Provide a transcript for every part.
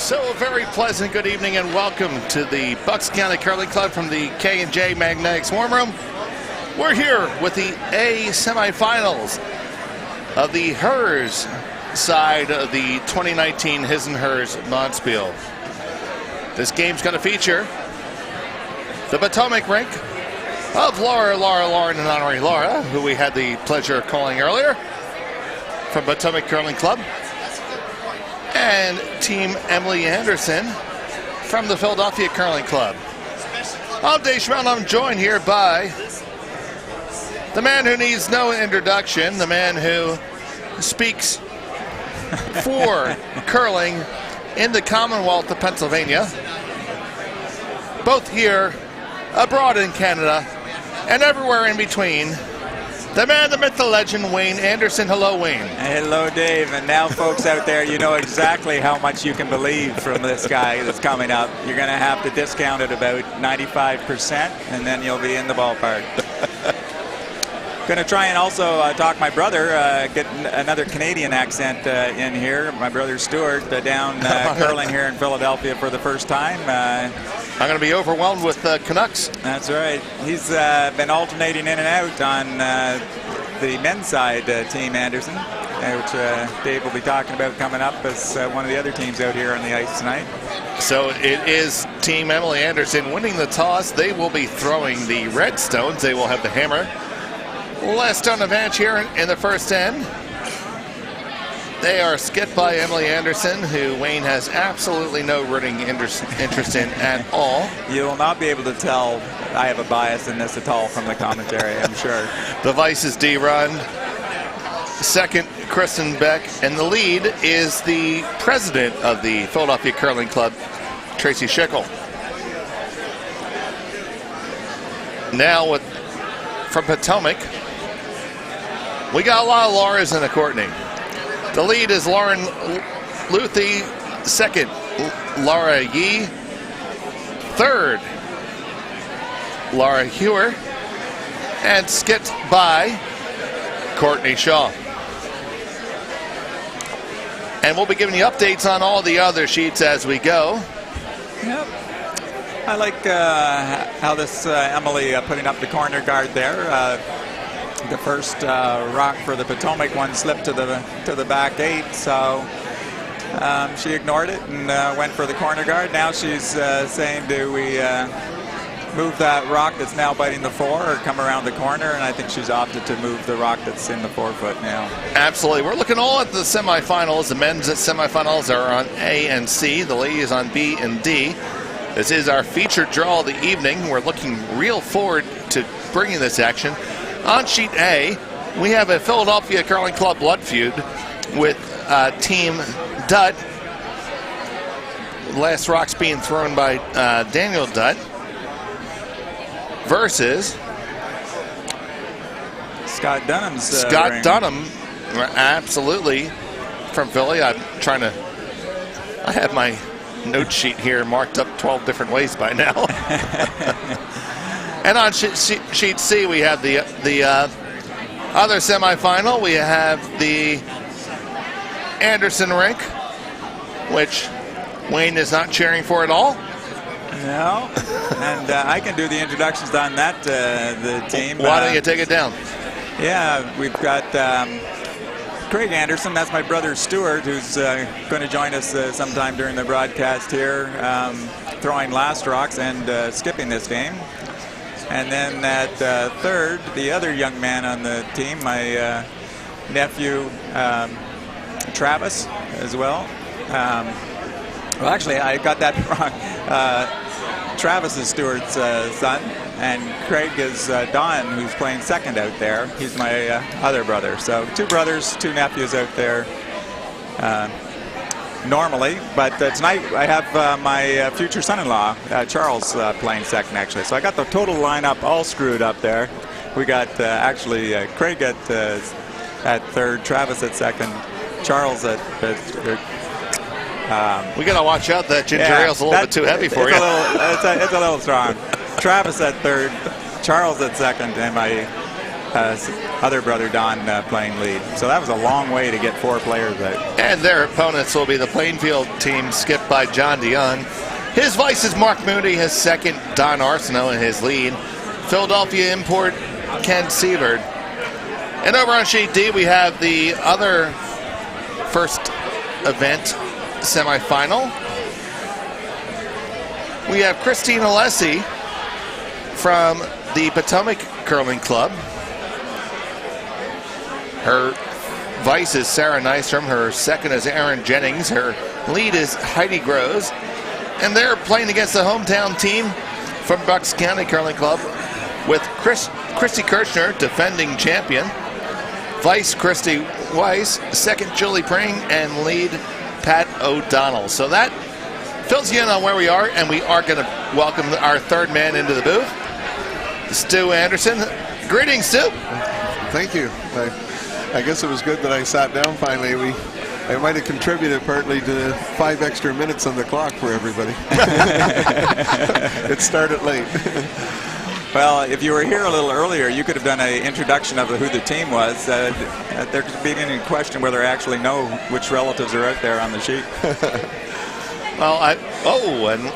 So a very pleasant good evening and welcome to the Bucks County Curling Club from the K&J Magnetics Warm Room. We're here with the A semifinals of the HERS side of the 2019 His and Hers Bonspiel. This game's going to feature the Potomac rink of Lauren, and Honorary Laura, who we had the pleasure of calling earlier from Potomac Curling Club, and Team Emily Anderson from the Philadelphia Curling Club. I'm Dave Schmelt. I'm joined here by the man who needs no introduction, the man who speaks for curling in the Commonwealth of Pennsylvania, both here, abroad in Canada, and everywhere in between. The man, the myth, the legend, Wayne Anderson. Hello, Wayne. Hello, Dave. And now, folks out there, you know exactly how much you can believe from this guy that's coming up. You're going to have to discount it about 95%, and then you'll be in the ballpark. Going to try and also talk my brother, get another Canadian accent in here. My brother Stuart down curling here in Philadelphia for the first time. I'm going to be overwhelmed with Canucks. That's right. He's been alternating in and out on the men's side, Team Anderson, which Dave will be talking about coming up as one of the other teams out here on the ice tonight. So it is Team Emily Anderson winning the toss. They will be throwing the red stones. They will have the hammer. Last stone advantage here in the first end. They are skipped by Emily Anderson, who Wayne has absolutely no rooting interest in at all. You will not be able to tell I have a bias in this at all from the commentary, I'm sure. The vice is D. Run. Second, Kristen Beck. And the lead is the president of the Philadelphia Curling Club, Tracy Schickel. Now from Potomac, we got a lot of Lauras and a Courtney. The lead is Lauren Luthi. Second, Laura Yee. Third, Laura Hewer. And skipped by Courtney Shaw. And we'll be giving you updates on all the other sheets as we go. Yep. I like how this Emily putting up the corner guard there. The first rock for the Potomac one slipped to the back eight, so she ignored it and went for the corner guard. Now she's saying, do we move that rock that's now biting the four or come around the corner? And I think she's opted to move the rock that's in the forefoot now. Absolutely. We're looking all at the semifinals. The men's semifinals are on A and C. The ladies on B and D. This is our featured draw of the evening. We're looking real forward to bringing this action. On sheet A, we have a Philadelphia Curling Club blood feud with Team Dutt. Last rock's being thrown by Daniel Dutt versus Scott Dunham's Scott ring. Dunham, absolutely, from Philly. I have my note sheet here marked up 12 different ways by now. And on sheet C, we have the other semifinal. We have the Anderson rink, which Wayne is not cheering for at all. No, and I can do the introductions on that, the team. Why don't you take it down? Yeah, we've got Craig Anderson. That's my brother Stuart, who's going to join us sometime during the broadcast here, throwing last rocks and skipping this game. And then at third, the other young man on the team, my nephew Travis as well. Well, actually, I got that wrong. Travis is Stuart's son, and Craig is Don, who's playing second out there. He's my other brother. So two brothers, two nephews out there normally. But tonight I have my future son-in-law, Charles, playing second, actually. So I got the total lineup all screwed up there. We got actually Craig at third, Travis at second, Charles at we got to watch out. That ginger ale's a little bit too heavy for you. It's a little strong. Travis at third, Charles at second, and my other brother Don playing lead. So that was a long way to get 4 players out. And their opponents will be the Plainfield team skipped by John DeYoung. His vice is Mark Moody, his second Don Arsenault in his lead. Philadelphia import Ken Sieverd. And over on sheet D we have the other first event semifinal. We have Christine Alessi from the Potomac Curling Club. Her vice is Sarah Nystrom. Her second is Erin Jennings. Her lead is Heidi Groves. And they're playing against the hometown team from Bucks County Curling Club with Christy Kirchner, defending champion. Vice Christy Weiss, second Julie Pring, and lead Pat O'Donnell. So that fills you in on where we are, and we are going to welcome our third man into the booth, Stu Anderson. Greetings, Stu. Thank you. I guess it was good that I sat down finally. I might have contributed partly to 5 extra minutes on the clock for everybody. It started late. Well, if you were here a little earlier, you could have done an introduction of who the team was. There could be any question whether I actually know which relatives are out there on the sheet. Well, and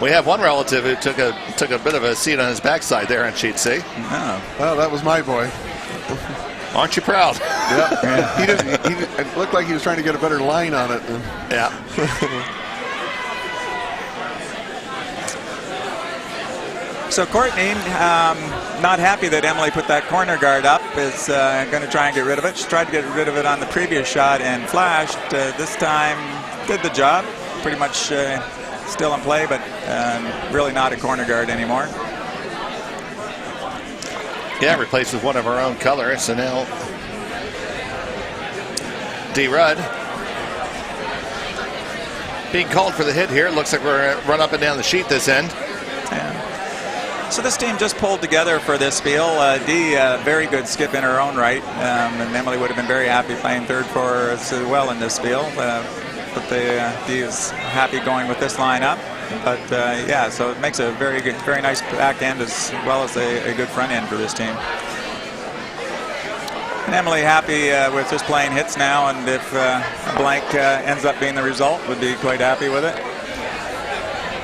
we have one relative who took a bit of a seat on his backside there on sheet C. Oh. Well, that was my boy. Aren't you proud? Yeah. It looked like he was trying to get a better line on it. Yeah. So Courtney, not happy that Emily put that corner guard up, is going to try and get rid of it. She tried to get rid of it on the previous shot and flashed. This time did the job. Pretty much still in play, but really not a corner guard anymore. Yeah, replaced with one of our own color. So now D. Rudd being called for the hit here. Looks like we're run up and down the sheet this end. Yeah. So this team just pulled together for this spiel. Dee, very good skip in her own right, and Emily would have been very happy playing third for her as well in this spiel. But Dee is happy going with this lineup. But yeah, so it makes a very good, very nice back end as well as a good front end for this team. And Emily happy with just playing hits now, and if a blank ends up being the result, would be quite happy with it.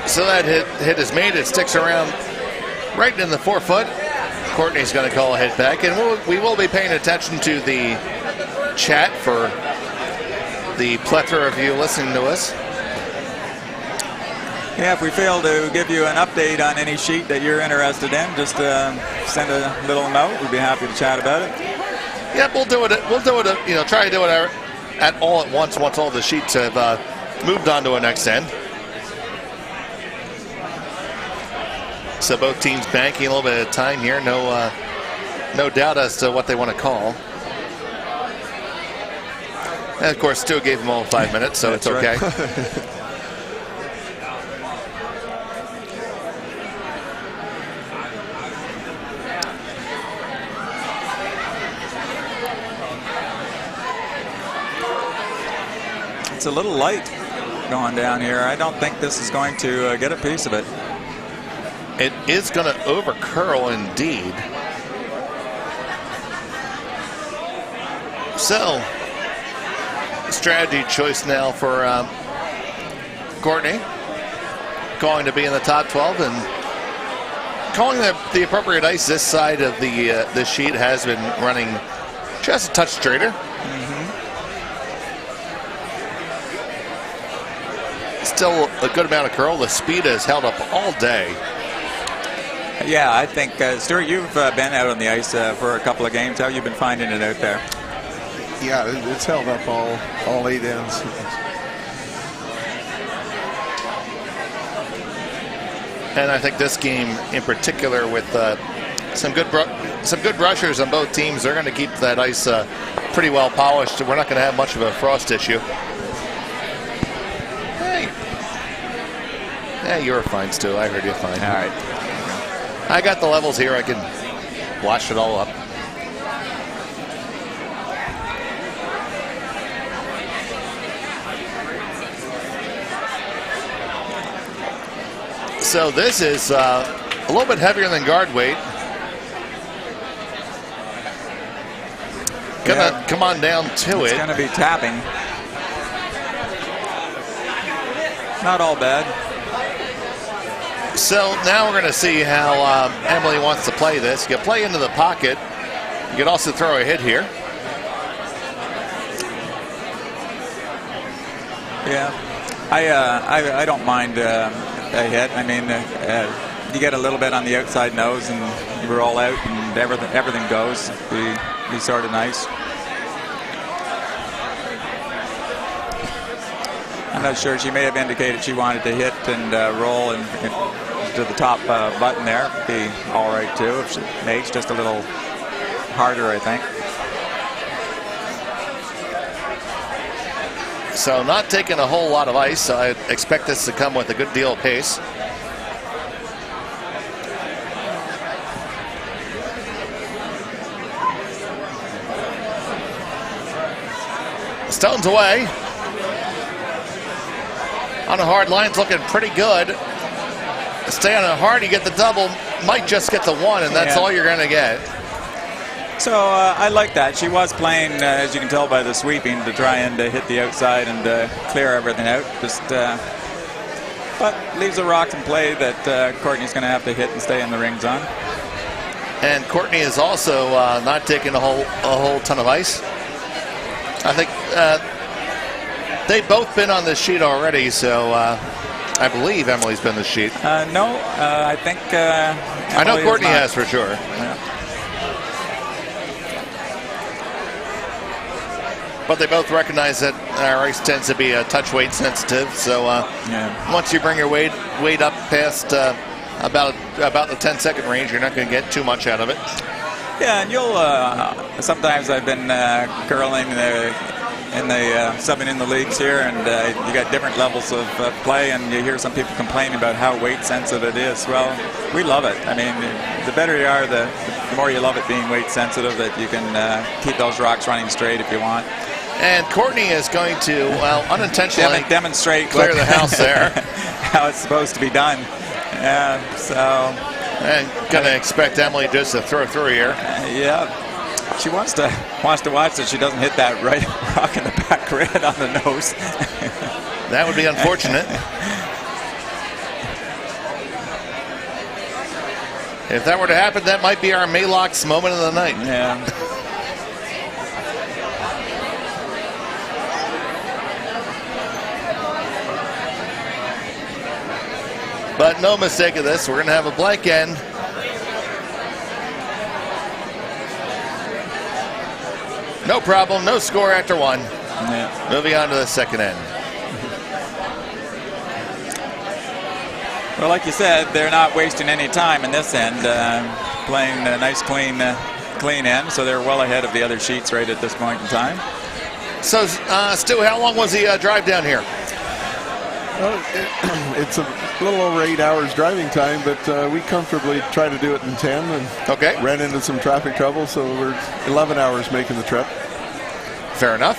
So that hit is made. It sticks around right in the 4-foot. Courtney's going to call a hit back, and we will be paying attention to the chat for the plethora of you listening to us. Yeah, if we fail to give you an update on any sheet that you're interested in, just send a little note. We'd be happy to chat about it. Yep, we'll do it. You know, try to do it at all at once all the sheets have moved on to a next end. So both teams banking a little bit of time here. No doubt as to what they want to call. And of course, Stu gave them all 5 minutes, so it's okay. Right. It's a little light going down here. I don't think this is going to get a piece of it. It is going to over curl indeed. So, strategy choice now for Courtney. Going to be in the top 12 and calling the appropriate ice. This side of the sheet has been running just a touch straighter. Still a good amount of curl. The speed has held up all day. Yeah, I think, Stuart, you've been out on the ice for a couple of games. How have you been finding it out there? Yeah, it's held up all 8 ends. And I think this game in particular, with some good rushers on both teams, they're going to keep that ice pretty well polished. We're not going to have much of a frost issue. Yeah, you were fine, Stu. I heard you fine. All right. I got the levels here. I can wash it all up. So this is a little bit heavier than guard weight. gonna come on down to It's it. gonna be tapping. Not all bad. So now we're gonna see how Emily wants to play this. You can play into the pocket. You can also throw a hit here. Yeah, I don't mind a hit. I mean, you get a little bit on the outside nose, and you roll out, and everything goes. Be sort of nice. I'm not sure. She may have indicated she wanted to hit and roll and to the top button there. Be all right too if she makes just a little harder, I think. So not taking a whole lot of ice. So I expect this to come with a good deal of pace. Stones away. On a hard line, it's looking pretty good. Stay on a hard, you get the double. Might just get the one, and that's all you're going to get. So I like that. She was playing, as you can tell by the sweeping, to try and hit the outside and clear everything out. Just, but leaves a rock in play that Courtney's going to have to hit and stay in the ring zone. And Courtney is also not taking a whole ton of ice. I think they've both been on this sheet already, so I believe Emily's been the sheet. No, I think I know Courtney has for sure. Yeah. But they both recognize that our ice tends to be a touch weight sensitive. So once you bring your weight up past about the 10-second range, you're not going to get too much out of it. Yeah, and you'll sometimes I've been curling subbing in the leagues here, and you got different levels of play, and you hear some people complaining about how weight sensitive it is. Well, we love it. I mean, the better you are, the more you love it being weight sensitive, that you can keep those rocks running straight if you want. And Courtney is going to, well, unintentionally demonstrate clear the house there. How it's supposed to be done. And going to expect Emily just to throw through here. Yeah. She wants to watch that she doesn't hit that right rock in the back red on the nose. That would be unfortunate. If that were to happen, that might be our Maylocks moment of the night. Yeah. But no mistake of this, we're going to have a blank end. No problem, no score after one. Yeah. Moving on to the second end. Well, like you said, they're not wasting any time in this end, playing a nice clean end, so they're well ahead of the other sheets right at this point in time. So, Stu, how long was the drive down here? Well, it's a little over 8 hours driving time, but we comfortably try to do it in 10 and ran into some traffic trouble, so we're 11 hours making the trip. Fair enough.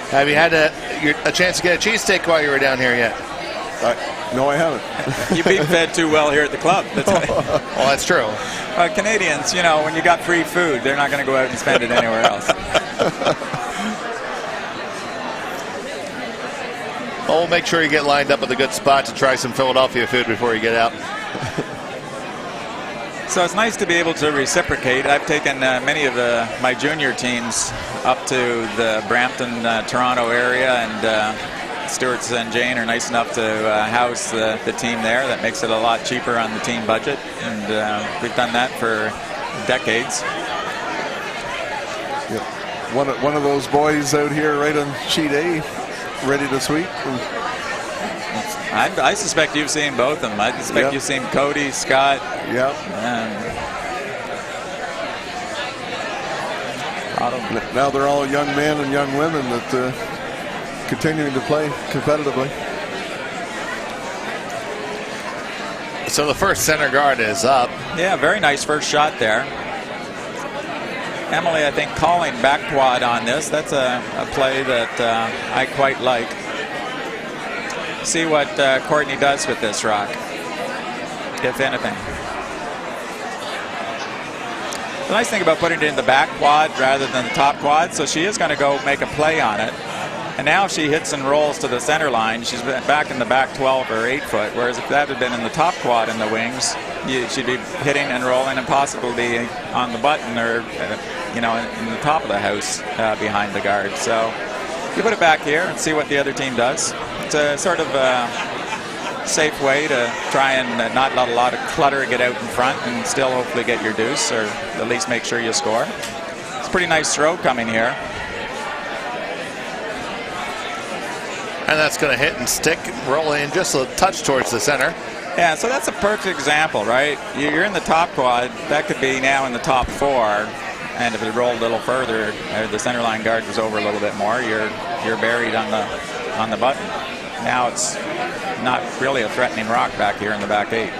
Have you had a chance to get a cheesesteak while you were down here yet? No, I haven't. You've been fed too well here at the club. Well, that's true. Canadians, you know, when you got free food, they're not going to go out and spend it anywhere else. Well, we'll make sure you get lined up with a good spot to try some Philadelphia food before you get out. So it's nice to be able to reciprocate. I've taken many of my junior teams up to the Brampton, Toronto area, and Stewart's and Jane are nice enough to house the team there. That makes it a lot cheaper on the team budget, and we've done that for decades. Yep. One of those boys out here right on sheet A, ready to sweep. I suspect you've seen both of them. I suspect you've seen Cody, Scott. Yep. Now they're all young men and young women that continuing to play competitively. So the first center guard is up. Yeah, very nice first shot there. Emily, I think, calling back quad on this. That's a play that I quite like. See what Courtney does with this rock, if anything. The nice thing about putting it in the back quad rather than the top quad, so she is going to go make a play on it. And now if she hits and rolls to the center line, she's back in the back 12 or 8 foot, whereas if that had been in the top quad in the wings, she'd be hitting and rolling and possibly on the button or, you know, in the top of the house behind the guard. So you put it back here and see what the other team does. It's a sort of safe way to try and not let a lot of clutter get out in front and still hopefully get your deuce, or at least make sure you score. It's a pretty nice throw coming here. And that's going to hit and stick, roll in just a touch towards the center. Yeah, so that's a perfect example, right? You're in the top quad. That could be now in the top 4. And if it rolled a little further, or the center line guard was over a little bit more, you're buried on the button. Now it's not really a threatening rock back here in the back 8.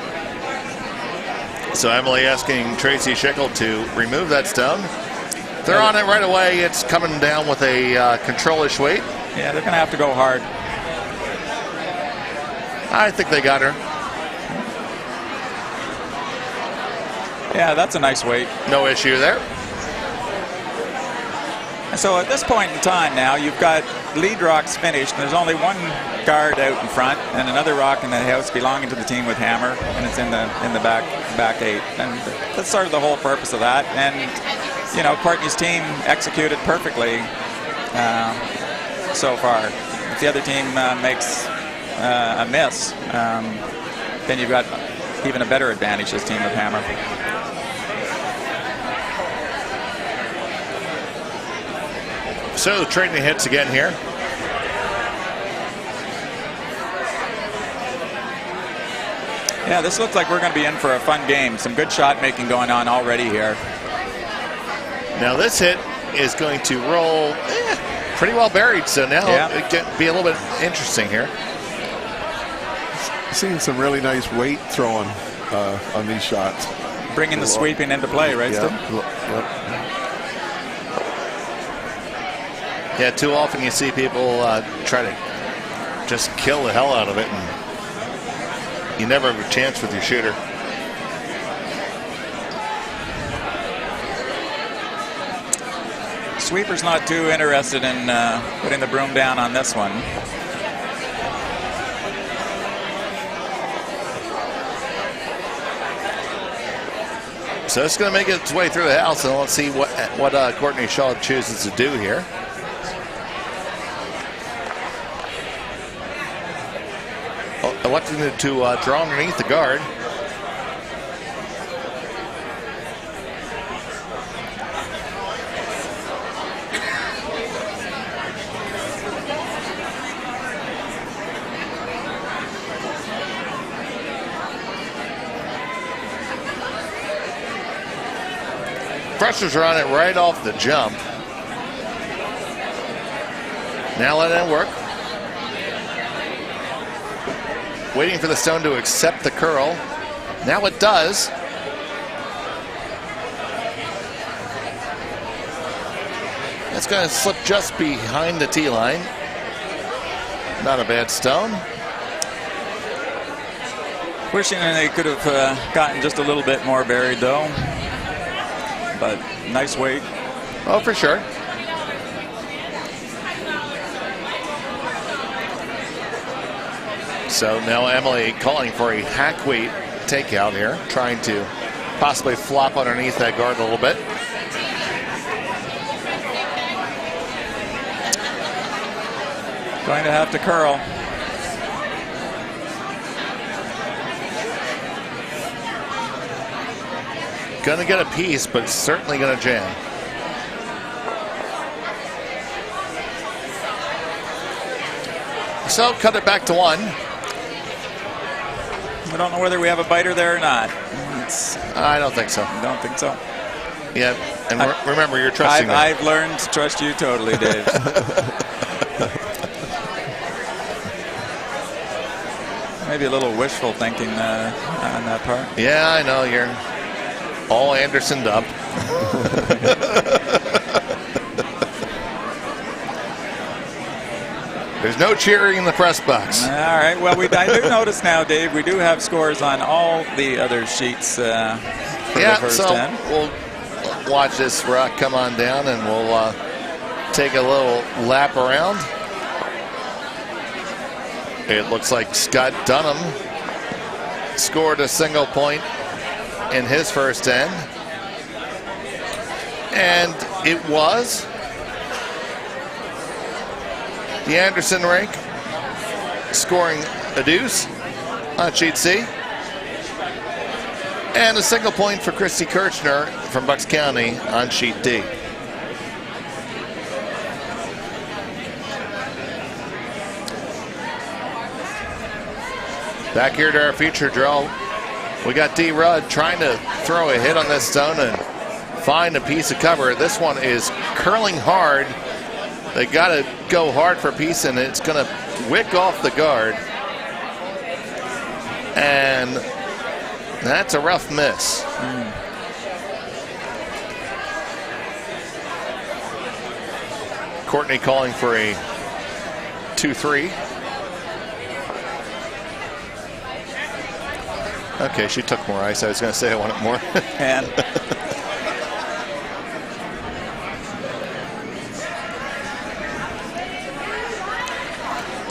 So Emily asking Tracy Schickel to remove that stone. If they're on it right away, it's coming down with a control-ish weight. Yeah, they're going to have to go hard. I think they got her. Yeah, that's a nice weight. No issue there. So at this point in time now, you've got lead rocks finished. There's only one guard out in front and another rock in the house belonging to the team with hammer, and it's in the back 8. And that's sort of the whole purpose of that. And you know, Courtney's team executed perfectly so far. If the other team makes a miss, then you've got even a better advantage, this team with hammer. So trading hits again here. Yeah, this looks like we're going to be in for a fun game. Some good shot making going on already here. Now this hit is going to roll pretty well buried, so now it can be a little bit interesting here. Seeing some really nice weight throwing on these shots. Bringing the sweeping into play, right, Steve? Yep. Yeah, too often you see people try to just kill the hell out of it, and you never have a chance with your shooter. Sweeper's not too interested in putting the broom down on this one. So it's going to make its way through the house, and let's see what Courtney Shaw chooses to do here. Electing to draw underneath the guard. Pressures are on it right off the jump. Now let it work. Waiting for the stone to accept the curl. Now it does. It's going to slip just behind the tee line. Not a bad stone. Wishing they could have gotten just a little bit more buried, though. But nice weight. Oh, for sure. So now Emily calling for a hack weight takeout here, trying to possibly flop underneath that guard a little bit. Going to have to curl. Gonna get a piece, but certainly gonna jam. So cut it back to 1. I don't know whether we have a biter there or not. I don't think so. Don't think so. Yeah, and remember, you're trusting me. I've learned to trust you totally, Dave. Maybe a little wishful thinking on that part. Yeah, I know, you're all Andersoned up. There's no cheering in the press box. All right. Well, I do notice now, Dave, we do have scores on all the other sheets for the first 10. Well, watch this rock come on down, and we'll take a little lap around. It looks like Scott Dunham scored a single point in his first end. And it was the Anderson rink scoring a deuce on sheet C. And a single point for Christy Kirchner from Bucks County on sheet D. Back here to our feature drill, we got D. Rudd trying to throw a hit on this stone and find a piece of cover. This one is curling hard. They got to go hard for a piece, and it's going to wick off the guard. And that's a rough miss. Courtney calling for a 2-3. Okay, she took more ice. I was going to say I wanted more. And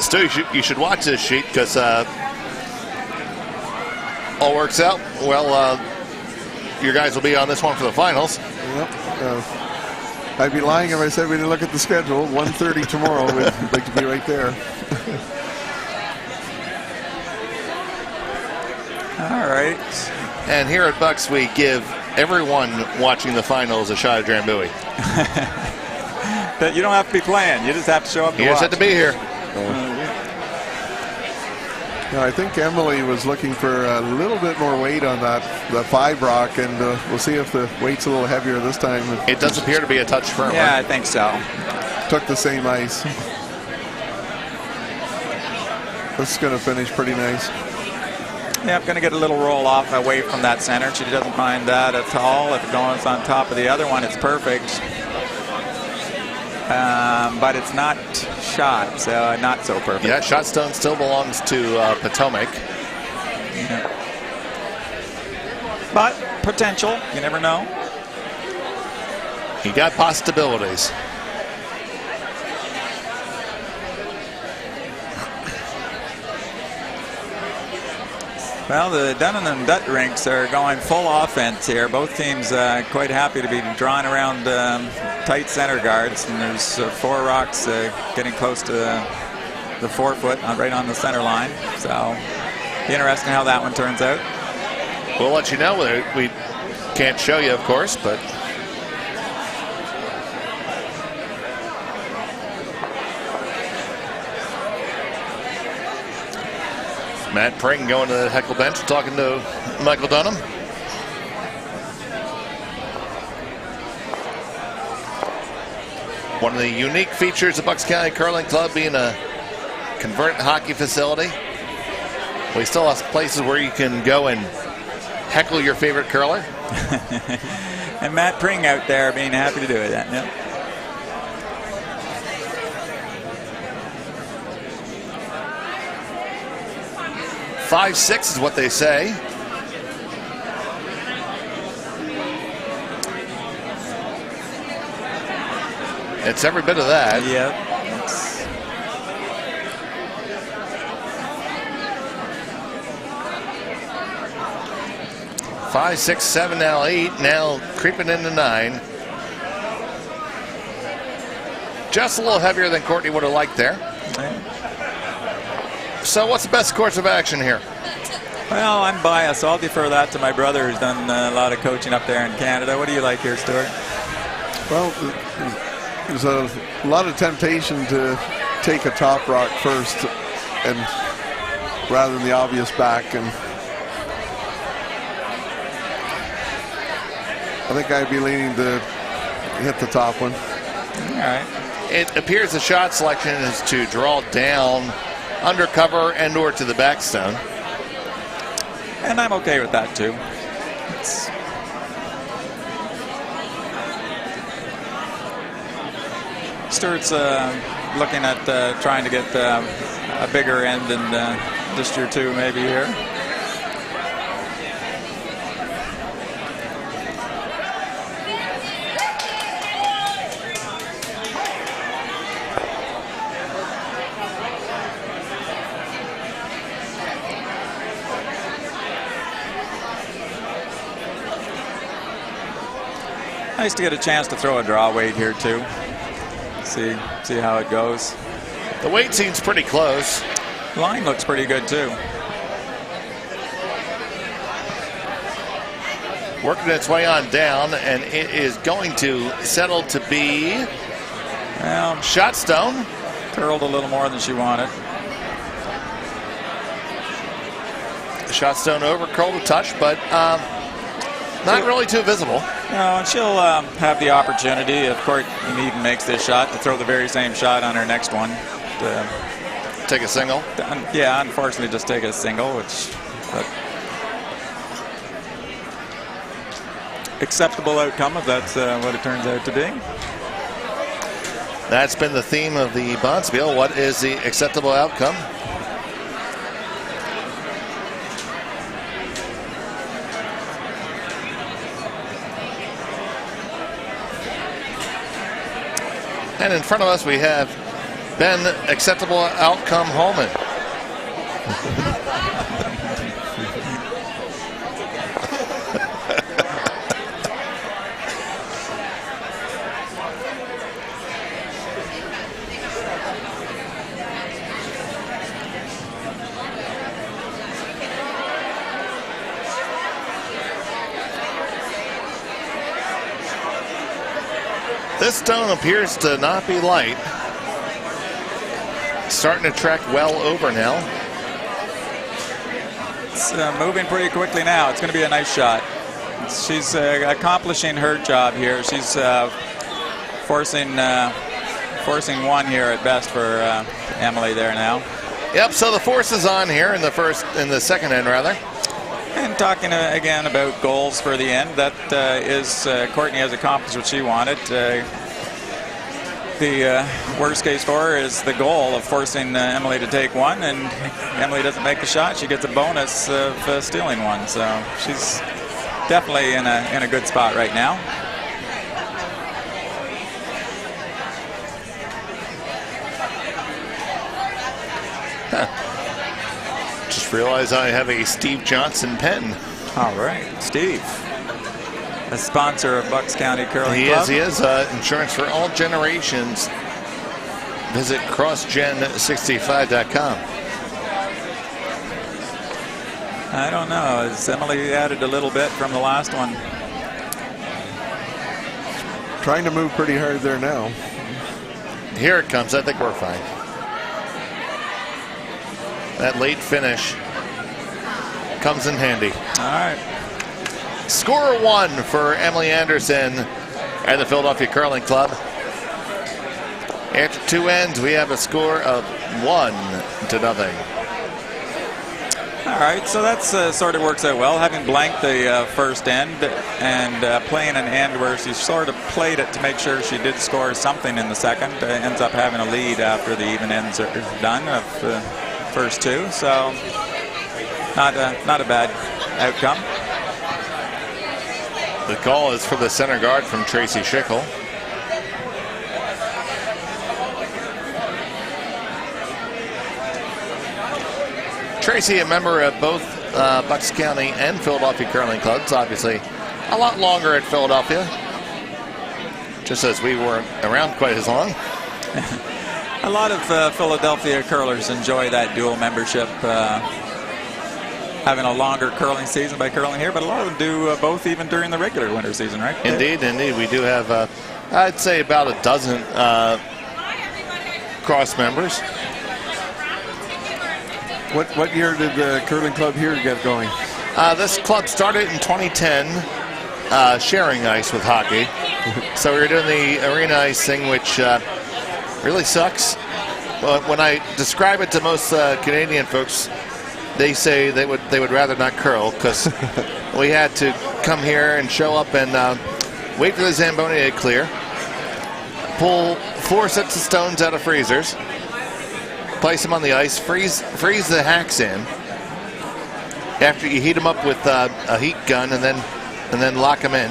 Stu, you should watch this sheet because all works out. Well, your guys will be on this one for the finals. Yep. I'd be lying if I said we didn't look at the schedule. 1:30 tomorrow. We'd like to be right there. all right. And here at Bucks, we give everyone watching the finals a shot at Drambuie. But you don't have to be playing. You just have to show up to You just watch. have to be here. No, I think Emily was looking for a little bit more weight on the 5 rock, and we'll see if the weight's a little heavier this time. It does appear to be a touch firmer. Yeah, I think so. Took the same ice. This is going to finish pretty nice. Yeah, I'm going to get a little roll off away from that center. She doesn't mind that at all. If it goes on top of the other one, it's perfect. But it's not shot, so not so perfect. Yeah, shot stone still belongs to Potomac. Yeah. But potential, you never know. He got possibilities. Well, the Dunham and Dutt rinks are going full offense here. Both teams quite happy to be drawing around tight center guards. And there's 4 rocks getting close to the 4-foot right on the center line. So, be interesting how that one turns out. We'll let you know. We can't show you, of course, but Matt Pring going to the heckle bench talking to Michael Dunham. One of the unique features of Bucks County Curling Club being a converted hockey facility. We still have places where you can go and heckle your favorite curler. And Matt Pring out there being happy to do it. Yep. 5'6" is what they say. It's every bit of that. Yep. 5, 6, 7, now 8, now creeping into 9. Just a little heavier than Courtney would have liked there. So what's the best course of action here? Well, I'm biased, so I'll defer that to my brother who's done a lot of coaching up there in Canada. What do you like here, Stuart? Well, there's a lot of temptation to take a top rock first, and rather than the obvious back. And I think I'd be leaning to hit the top one. All right. It appears the shot selection is to draw down undercover and or to the backstone. And I'm okay with that too. Stuart's looking at trying to get a bigger end than just your 2 maybe here. Nice to get a chance to throw a draw weight here too. See how it goes. The weight seems pretty close. Line looks pretty good too. Working its way on down, and it is going to settle to be shot stone. Curled a little more than she wanted. Shot stone over, curled a touch, but not really too visible. No, and she'll have the opportunity, if Courtney Needham makes this shot, to throw the very same shot on her next one. Take a single? Yeah, unfortunately just take a single, but acceptable outcome if that's what it turns out to be. That's been the theme of the Bonspiel. What is the acceptable outcome? And in front of us we have Ben Acceptable Outcome Holman. This stone appears to not be light. Starting to track well over now. It's moving pretty quickly now. It's going to be a nice shot. She's accomplishing her job here. She's forcing one here at best for Emily there now. Yep. So the force is on here in the second end rather. And talking again about goals for the end, that is Courtney has accomplished what she wanted. The worst case for her is the goal of forcing Emily to take one, and Emily doesn't make the shot. She gets a bonus of stealing one, so she's definitely in a good spot right now. Just realized I have a Steve Johnson pen. All right, Steve, a sponsor of Bucks County Curling Club. He is. Insurance for all generations. Visit crossgen65.com. I don't know. Has Emily added a little bit from the last one? Trying to move pretty hard there now. Here it comes. I think we're fine. That late finish comes in handy. All right. Score 1 for Emily Anderson and the Philadelphia Curling Club. After 2 ends, we have a score of 1-0. All right, so that's sort of works out well. Having blanked the first end and playing an end where she sort of played it to make sure she did score something in the second, ends up having a lead after the even ends are done of the first 2. So not a bad outcome. The call is for the center guard from Tracy Schickel. Tracy, a member of both Bucks County and Philadelphia Curling Clubs, obviously a lot longer at Philadelphia, just as we weren't around quite as long. A lot of Philadelphia curlers enjoy that dual membership, having a longer curling season by curling here, but a lot of them do both even during the regular winter season, right? Indeed. We do have, I'd say, about a dozen cross members. What year did the curling club here get going? This club started in 2010, sharing ice with hockey. So we were doing the arena ice thing, which really sucks. But when I describe it to most Canadian folks, they say they would rather not curl, because we had to come here and show up and wait for the Zamboni to clear, pull 4 sets of stones out of freezers, place them on the ice, freeze the hacks in. After you heat them up with a heat gun and then lock them in,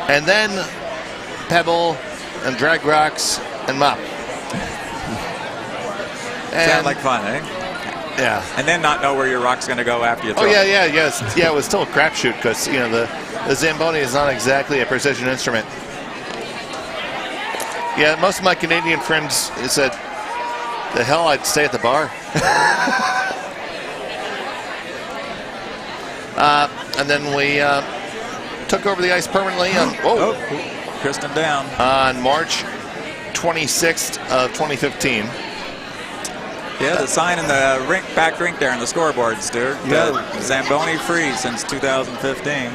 and then pebble and drag rocks and mop. Sounds like fun, eh? Yeah. And then not know where your rock's going to go after you throw it. Oh yeah. It was still a crapshoot, because the the Zamboni is not exactly a precision instrument. Yeah, most of my Canadian friends said, the hell, I'd stay at the bar. And then we took over the ice permanently on, Kristen down. On March 26th of 2015. Yeah, the sign in the back rink there on the scoreboard, Stuart. Yeah. Zamboni free since 2015.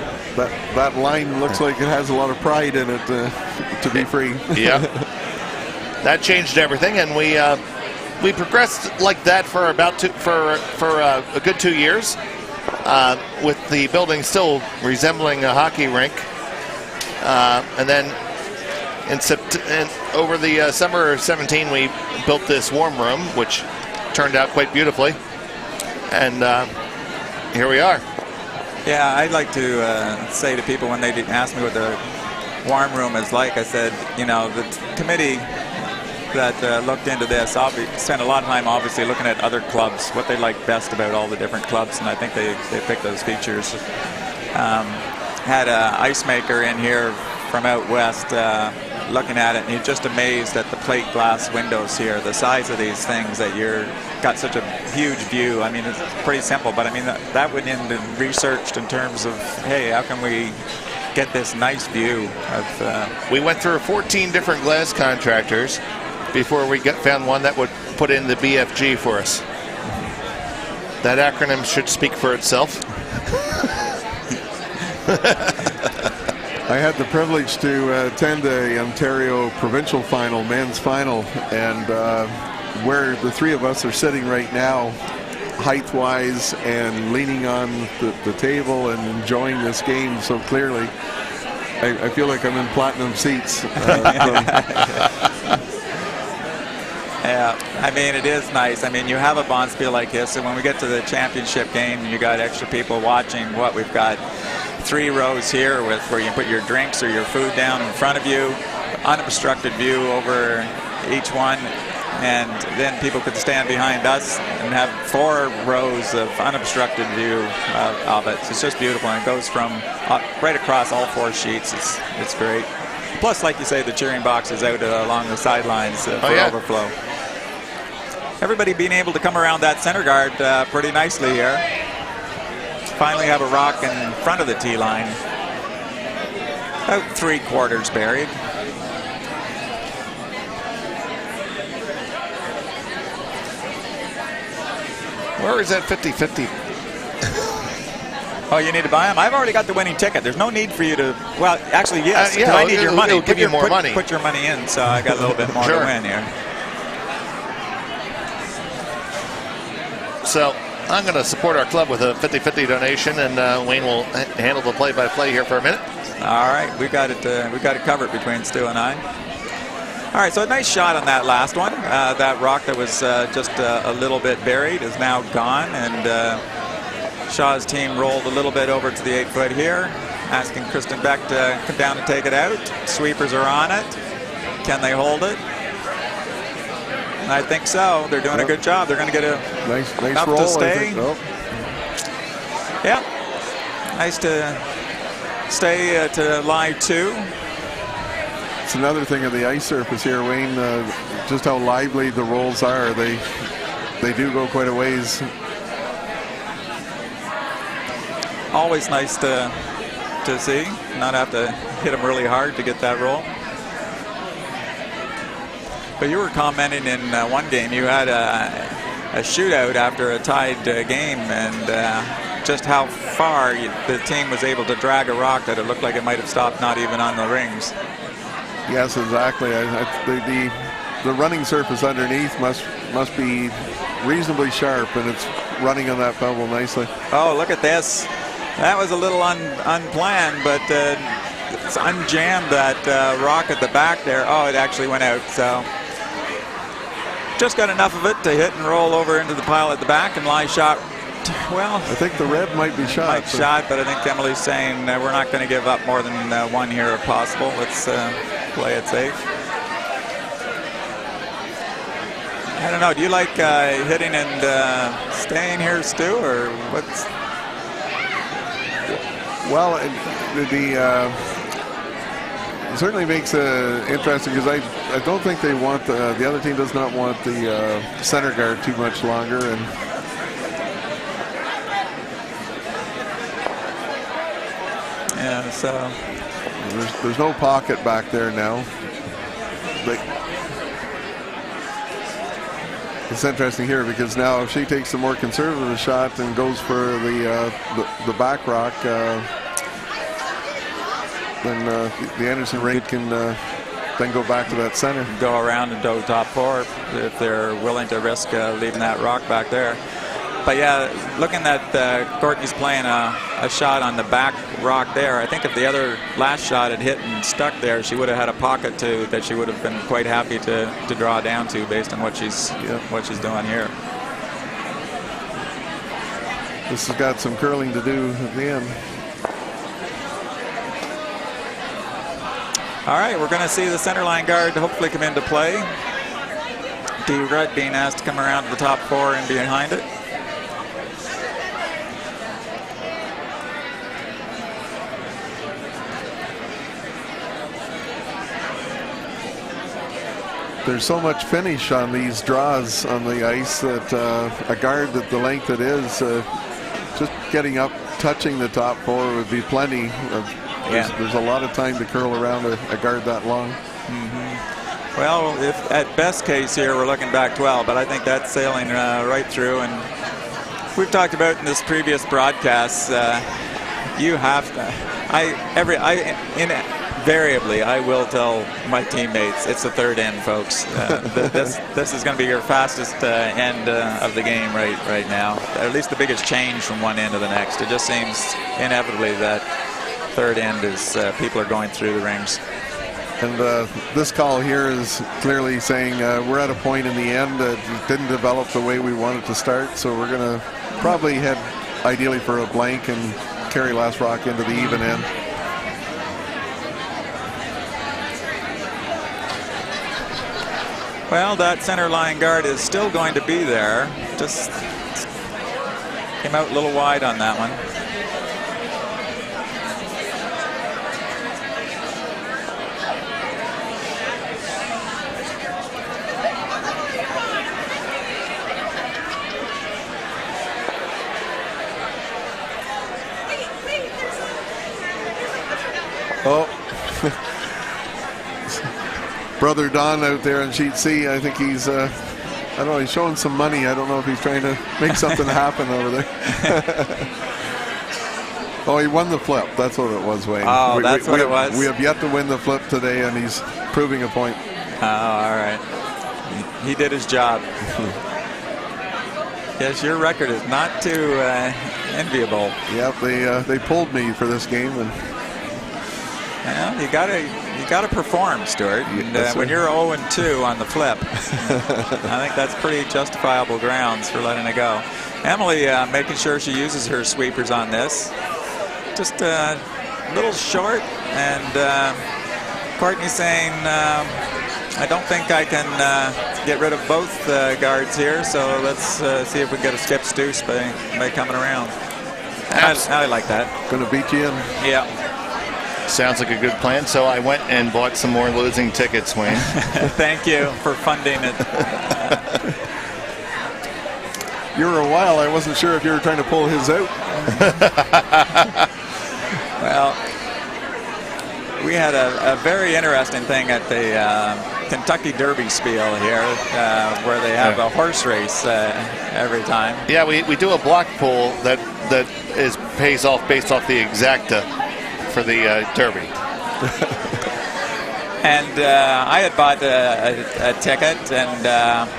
That line looks like it has a lot of pride in it to be free. Yeah. That changed everything, and we progressed like that for about a good 2 years, with the building still resembling a hockey rink. And then over the summer of 17, we built this warm room, which turned out quite beautifully. And here we are. Yeah, I'd like to say to people when they ask me what the warm room is like, I said, you know, the committee that looked into this spent a lot of time obviously looking at other clubs, what they like best about all the different clubs, and I think they picked those features. Had an ice maker in here from out west looking at it, and you're just amazed at the plate glass windows here, the size of these things, that got such a huge view. I mean, it's pretty simple, but I mean that went into researched in terms of, hey, how can we get this nice view of we went through 14 different glass contractors before we found one that would put in the BFG for us. That acronym should speak for itself. I had the privilege to attend the Ontario provincial final, men's final, and where the three of us are sitting right now, height-wise and leaning on the table and enjoying this game so clearly, I feel like I'm in platinum seats. Yeah, I mean, it is nice. I mean, you have a bonspiel like this, and when we get to the championship game and you got extra people watching, we've got 3 rows here where you put your drinks or your food down in front of you, unobstructed view over each one, and then people could stand behind us and have 4 rows of unobstructed view of it. So it's just beautiful, and it goes from right across all 4 sheets. It's great. Plus, like you say, the cheering box is out along the sidelines for overflow. Everybody being able to come around that center guard pretty nicely here. Finally have a rock in front of the tee line. About 3/4 buried. Where is that 50-50? Oh, you need to buy them? I've already got the winning ticket. There's no need for you to, well, actually, yes. Yeah, I need your money. It'll give you more money. Put your money in, so I got a little bit more to win here. So I'm going to support our club with a 50-50 donation, and Wayne will handle the play-by-play here for a minute. All right, we got it covered between Stu and I. All right, so a nice shot on that last one. That rock that was just a little bit buried is now gone, and Shaw's team rolled a little bit over to the 8-foot here, asking Kristen Beck to come down and take it out. Sweepers are on it. Can they hold it? I think so. They're doing a good job. They're going to get a nice enough roll to stay. Yeah, nice to stay to lie 2. It's another thing of the ice surface here, Wayne. Just how lively the rolls are. They do go quite a ways. Always nice to see. Not have to hit them really hard to get that roll. But you were commenting in one game you had a shootout after a tied game, and just how far the team was able to drag a rock that it looked like it might have stopped not even on the rings. Yes, exactly. The running surface underneath must be reasonably sharp, and it's running on that pebble nicely. Oh, look at this. That was a little unplanned, but it's unjammed that rock at the back there. Oh, it actually went out. So just got enough of it to hit and roll over into the pile at the back, and lie shot. Well, I think the red might be shot. But I think Emily's saying we're not going to give up more than 1 here if possible. Let's play it safe. I don't know. Do you like hitting and staying here, Stu, or what's? Well, it certainly makes it interesting because I don't think they want the other team does not want the center guard too much longer, and yeah, so there's no pocket back there now. It's interesting here because now if she takes a more conservative shot and goes for the back rock, then the Anderson rink can then go back to that center. Go around and go top four if they're willing to risk leaving that rock back there. But yeah, looking at Courtney's playing a shot on the back rock there. I think if the other last shot had hit and stuck there, she would have had a pocket that she would have been quite happy to draw down to based on what she's doing here. This has got some curling to do at the end. All right, we're going to see the center line guard hopefully come into play. Dee Rudd being asked to come around to the top four and behind it. There's so much finish on these draws on the ice that a guard at the length it is, just getting up, touching the top four would be plenty. There's a lot of time to curl around a guard that long. Mm-hmm. Well, if at best case here we're looking back 12, but I think that's sailing right through. And we've talked about in this previous broadcast, you have to. Invariably, I will tell my teammates it's the third end, folks. This is going to be your fastest end of the game right now. At least the biggest change from one end to the next. It just seems inevitably that third end is people are going through the rings. And this call here is clearly saying we're at a point in the end that didn't develop the way we wanted to start, so we're going to probably head ideally for a blank and carry last rock into the even end. Well, that center line guard is still going to be there. Just came out a little wide on that one. Oh. Brother Don out there in sheet C, I think he's, I don't know, he's showing some money. I don't know if he's trying to make something happen over there. Oh, he won the flip. That's what it was, Wayne. Oh, that's what it was? We have yet to win the flip today, and he's proving a point. Oh, all right. He did his job. Yes, your record is not too enviable. Yep, they pulled me for this game, and well, you gotta perform, Stuart. And, when you're 0-2 on the flip, I think that's pretty justifiable grounds for letting it go. Emily making sure she uses her sweepers on this. Just a little short, and Courtney saying, I don't think I can get rid of both guards here, so let's see if we can get a skip deuce by coming around. I like that. Gonna beat you in. Yeah. Sounds like a good plan. So I went and bought some more losing tickets, Wayne. Thank you for funding it. You were a while. I wasn't sure if you were trying to pull his out. Well, we had a very interesting thing at the Kentucky Derby Spiel here, where they have a horse race every time. Yeah, we do a block pool that pays off based off the exacta for the Derby. And I had bought a ticket and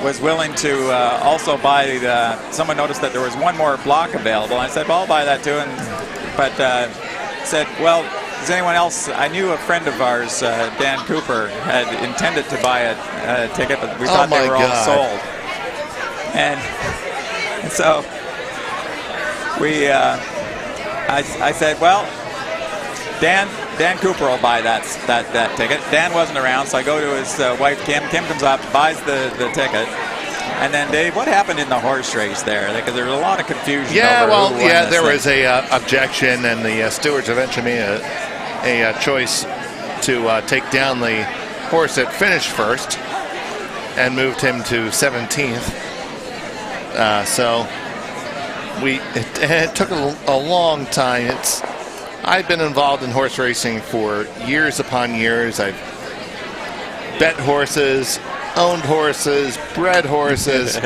was willing to also buy. Someone noticed that there was one more block available. I said, well, I'll buy that too. But said, well, does anyone else? I knew a friend of ours, Dan Cooper, had intended to buy a ticket, but we thought they were all sold. And so we. I said, well, Dan Cooper will buy that ticket. Dan wasn't around, so I go to his wife, Kim. Kim comes up, buys the ticket. And then, Dave, what happened in the horse race there? Because there was a lot of confusion. Yeah, over well, who won yeah, this there thing. was a objection, and the stewards eventually made a choice to take down the horse that finished first and moved him to 17th. So it took a long time. I've been involved in horse racing for years upon years. I've bet horses, owned horses, bred horses.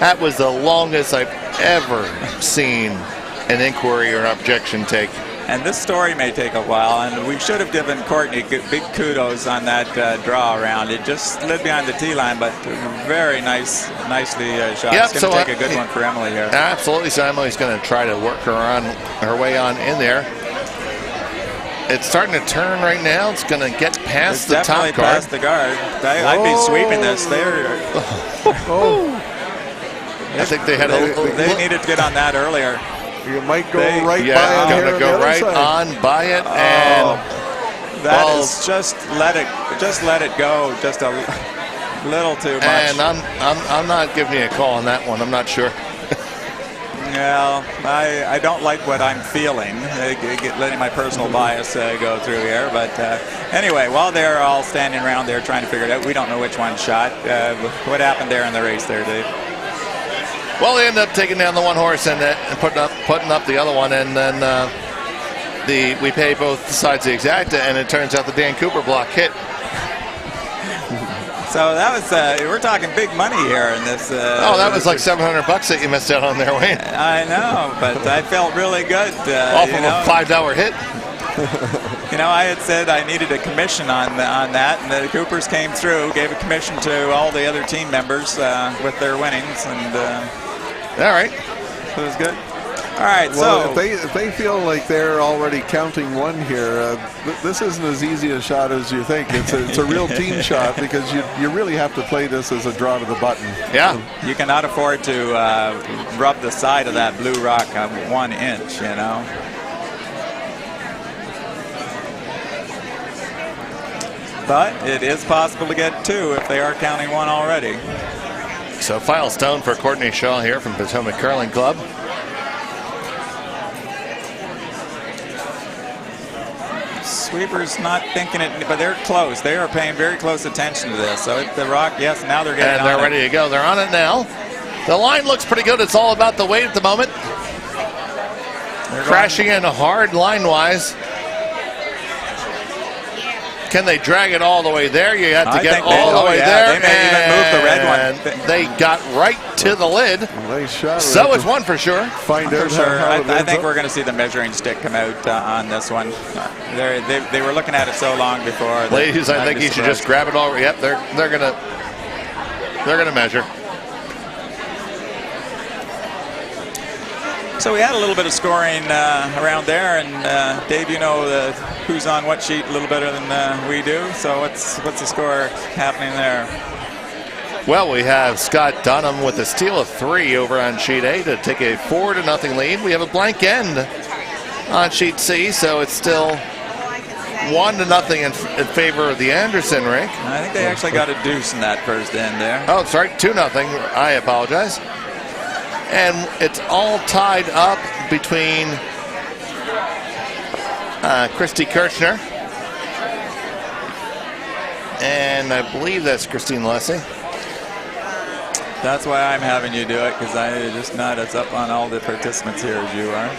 That was the longest I've ever seen an inquiry or an objection take. And this story may take a while, and we should have given Courtney big kudos on that draw around. It just slid behind the tee line, but very nicely shot. Yep, It's going to take a good one for Emily here. Absolutely. So Emily's going to try to work her way on in there. It's starting to turn right now. It's going to get past the top guard. Definitely past the guard. I'd be sweeping this. I think they had they needed to get on that earlier. You might go right by it. Yeah, here going to on go the other right side. on by it, and that is just let it go just a little too much. And I'm not giving you a call on that one. I'm not sure. Well, I don't like what I'm feeling, letting my personal bias go through here. But anyway, while they're all standing around there trying to figure it out, we don't know which one shot. What happened there in the race there, Dave? Well, they end up taking down the one horse and putting up the other one, and then we pay both sides the exacta, and it turns out the Dan Cooper block hit. So that was we're talking big money here in this. That was like $700 that you missed out on there, Wayne. I know, but I felt really good. Off of a $5 hit. I had said I needed a commission on that, and the Coopers came through, gave a commission to all the other team members with their winnings, and all right, it was good. All right, well, so if they feel like they're already counting one here, this isn't as easy a shot as you think. It's a real team shot, because you really have to play this as a draw to the button. Yeah, you cannot afford to rub the side of that blue rock 1 inch. But it is possible to get 2 if they are counting 1 already. So final stone for Courtney Shaw here from Potomac Curling Club. Sweepers not thinking it, but they're close. They are paying very close attention to this. So the rock, yes, now they're getting and they're ready to go. They're on it now. The line looks pretty good. It's all about the weight at the moment. They're crashing in hard line-wise. Can they drag it all the way there? You have to get all the way there. They may even move the red one. They got right to the lid. Nice shot. So it's 1 for sure. Find out for sure. how I think we're going to see the measuring stick come out on this one. They were looking at it so long before. Ladies, I think you should just grab it all. Yep, they're gonna measure. So we had a little bit of scoring around there, and Dave, who's on what sheet a little better than we do. So what's the score happening there? Well, we have Scott Dunham with a steal of 3 over on sheet A to take a 4-0 lead. We have a blank end on sheet C, so it's still 1-0 in favor of the Anderson rink. I think they actually got a deuce in that first end there. Oh, sorry, 2-0. I apologize. And it's all tied up between Christy Kirchner and I believe that's Christine Lessie. That's why I'm having you do it, because I'm just not as up on all the participants here as you are.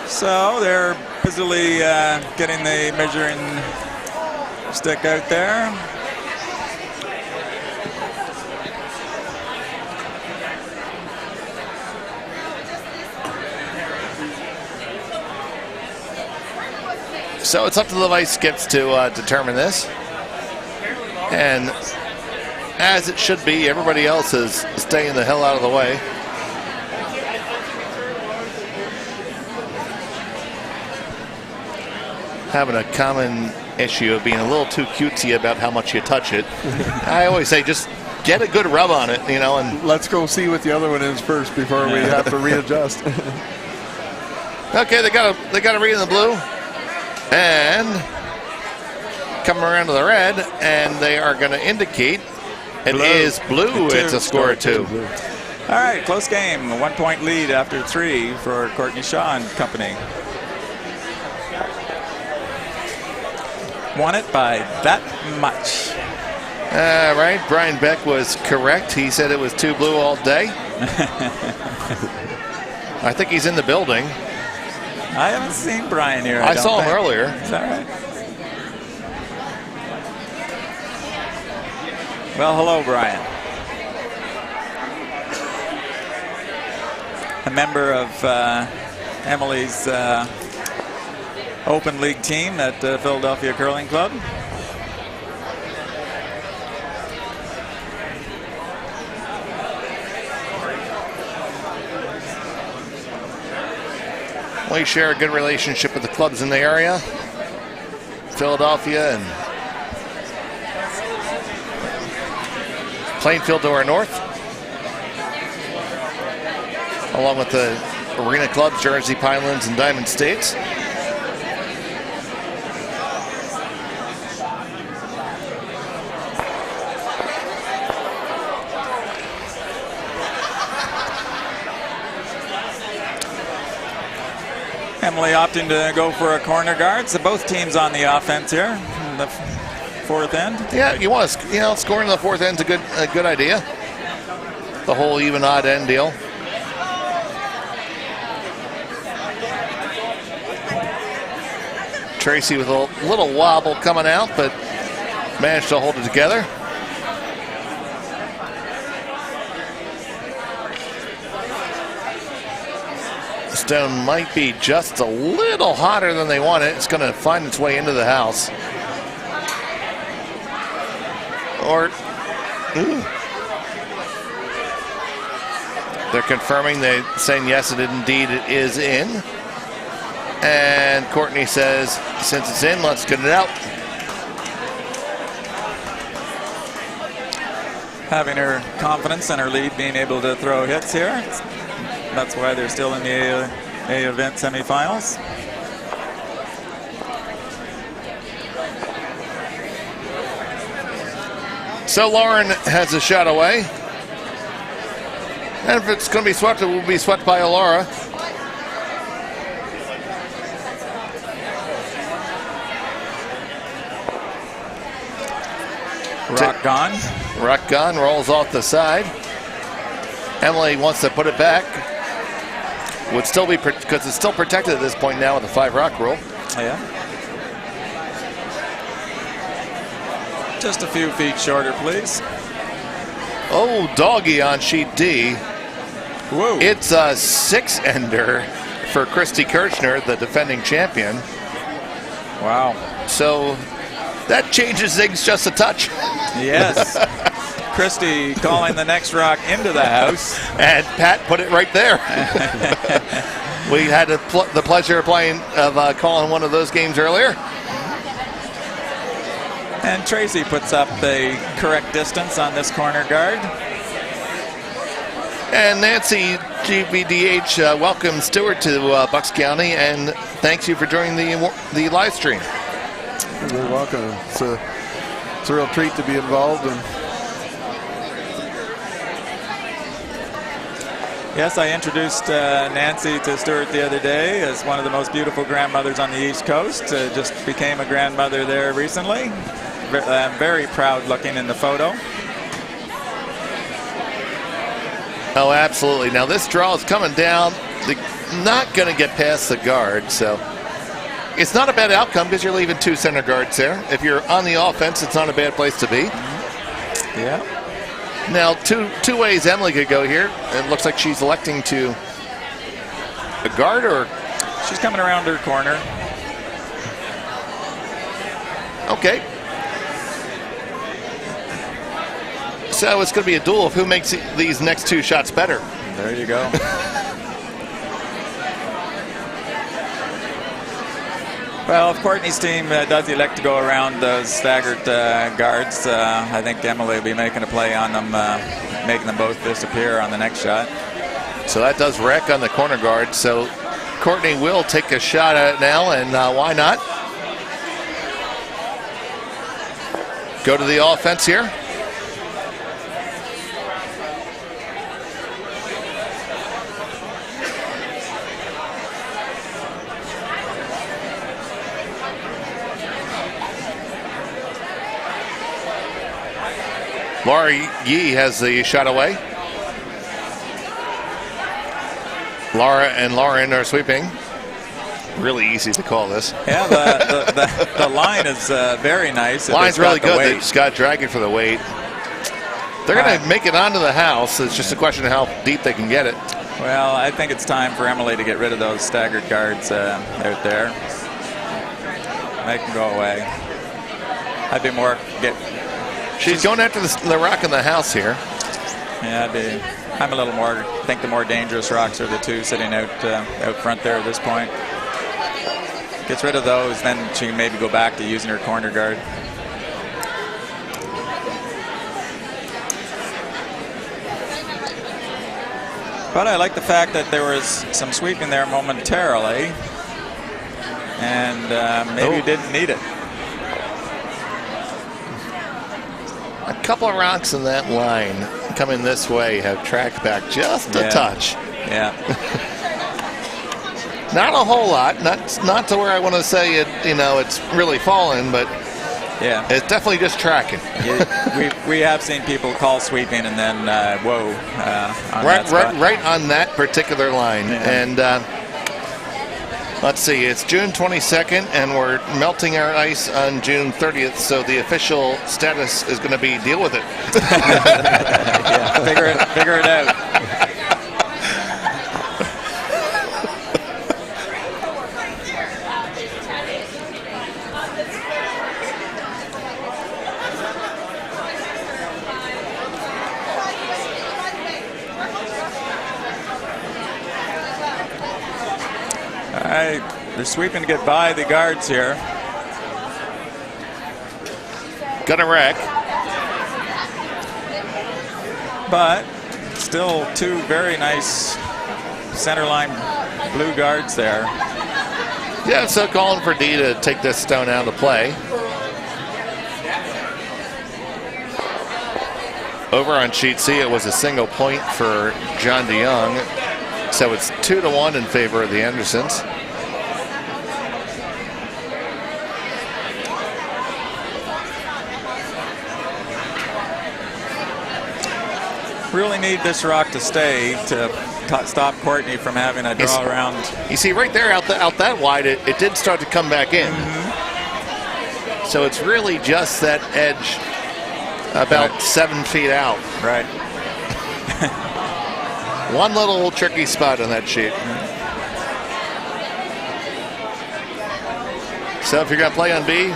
So they're busily getting the measuring stick out there. So it's up to the vice skips to determine this. And as it should be, everybody else is staying the hell out of the way. Having a common issue of being a little too cutesy about how much you touch it. I always say just get a good rub on it, and let's go see what the other one is first before we have to readjust. Okay, they got a read in the blue. And coming around to the red, and they are going to indicate it is blue. It's a score of 2. All right, close game. A 1-point lead after 3 for Courtney Shaw and company. Won it by that much. Right, Brian Beck was correct. He said it was 2 blue all day. I think he's in the building. I haven't seen Brian here. I saw him earlier. Is that right? Well, hello, Brian. A member of Emily's Open League team at Philadelphia Curling Club. We share a good relationship with the clubs in the area, Philadelphia and Plainfield to our north, along with the arena clubs, Jersey Pinelands and Diamond States. Emily opting to go for a corner guard. So both teams on the offense here in the fourth end. Yeah, you want to, scoring in the fourth end's a good idea. The whole even odd end deal. Tracy with a little wobble coming out, but managed to hold it together. Stone might be just a little hotter than they want it. It's going to find its way into the house. Or, they're confirming, they're saying yes, it is in. And Courtney says, since it's in, let's get it out. Having her confidence and her lead, being able to throw hits here. That's why they're still in the A event semifinals. So Lauren has a shot away. And if it's going to be swept, it will be swept by Alara. Rock gone. Rock gone, rolls off the side. Emily wants to put it back. Would still be, because it's still protected at this point now with the 5 rock rule. Yeah. Just a few feet shorter, please. Oh, doggy on sheet D. Whoa. It's a 6-ender for Christy Kirchner, the defending champion. Wow. So that changes things just a touch. Yes. Christy calling the next rock into the house. And Pat put it right there. We had the pleasure of calling one of those games earlier. And Tracy puts up the correct distance on this corner guard. And Nancy GBDH welcomes Stewart to Bucks County and thanks you for joining the live stream. You're welcome. It's a real treat to be involved. Yes, I introduced Nancy to Stewart the other day as one of the most beautiful grandmothers on the East Coast. Just became a grandmother there recently. Very proud looking in the photo. Oh, absolutely. Now this draw is coming down. Not going to get past the guard, so it's not a bad outcome because you're leaving 2 center guards there. If you're on the offense, it's not a bad place to be. Yeah. Now, two ways Emily could go here. It looks like she's electing to a guard, or she's coming around her corner. Okay. So it's going to be a duel of who makes these next 2 shots better. There you go. Well, if Courtney's team does elect to go around those staggered guards, I think Emily will be making a play on them, making them both disappear on the next shot. So that does wreck on the corner guard. So Courtney will take a shot at it now, and why not? go to the offense here. Laura Yee has the shot away. Laura and Lauren are sweeping. Really easy to call this. Yeah, the line is very nice. Line's really good. They just got dragging for the weight. They're going to make it onto the house. It's just a question of how deep they can get it. Well, I think it's time for Emily to get rid of those staggered guards out there. Make them go away. I'd be more She's going after the rock in the house here. Yeah, I'm a little more. I think the more dangerous rocks are the two sitting out front there at this point. Gets rid of those, then she can maybe go back to using her corner guard. But I like the fact that there was some sweeping there momentarily, and maybe you didn't need it. A couple of rocks in that line coming this way have tracked back just a touch. Yeah. Not a whole lot. Not to where I want to say it. It's really fallen, but yeah, it's definitely just tracking. we have seen people call sweeping and then whoa. Right on that particular line. Yeah. And let's see, it's June 22nd, and we're melting our ice on June 30th, so the official status is going to be deal with it. Yeah, figure it out. All right, they're sweeping to get by the guards here. Gonna wreck. But still two very nice centerline blue guards there. Yeah, so calling for D to take this stone out of play. Over on sheet C, it was a single point for John DeYoung. So it's 2-1 in favor of the Andersons. Really need this rock to stay to stop Courtney from having a draw around. You see right there out that wide, it did start to come back in. Mm-hmm. So it's really just that edge about 7 feet out. Right. One little tricky spot on that sheet. So if you're going to play on B,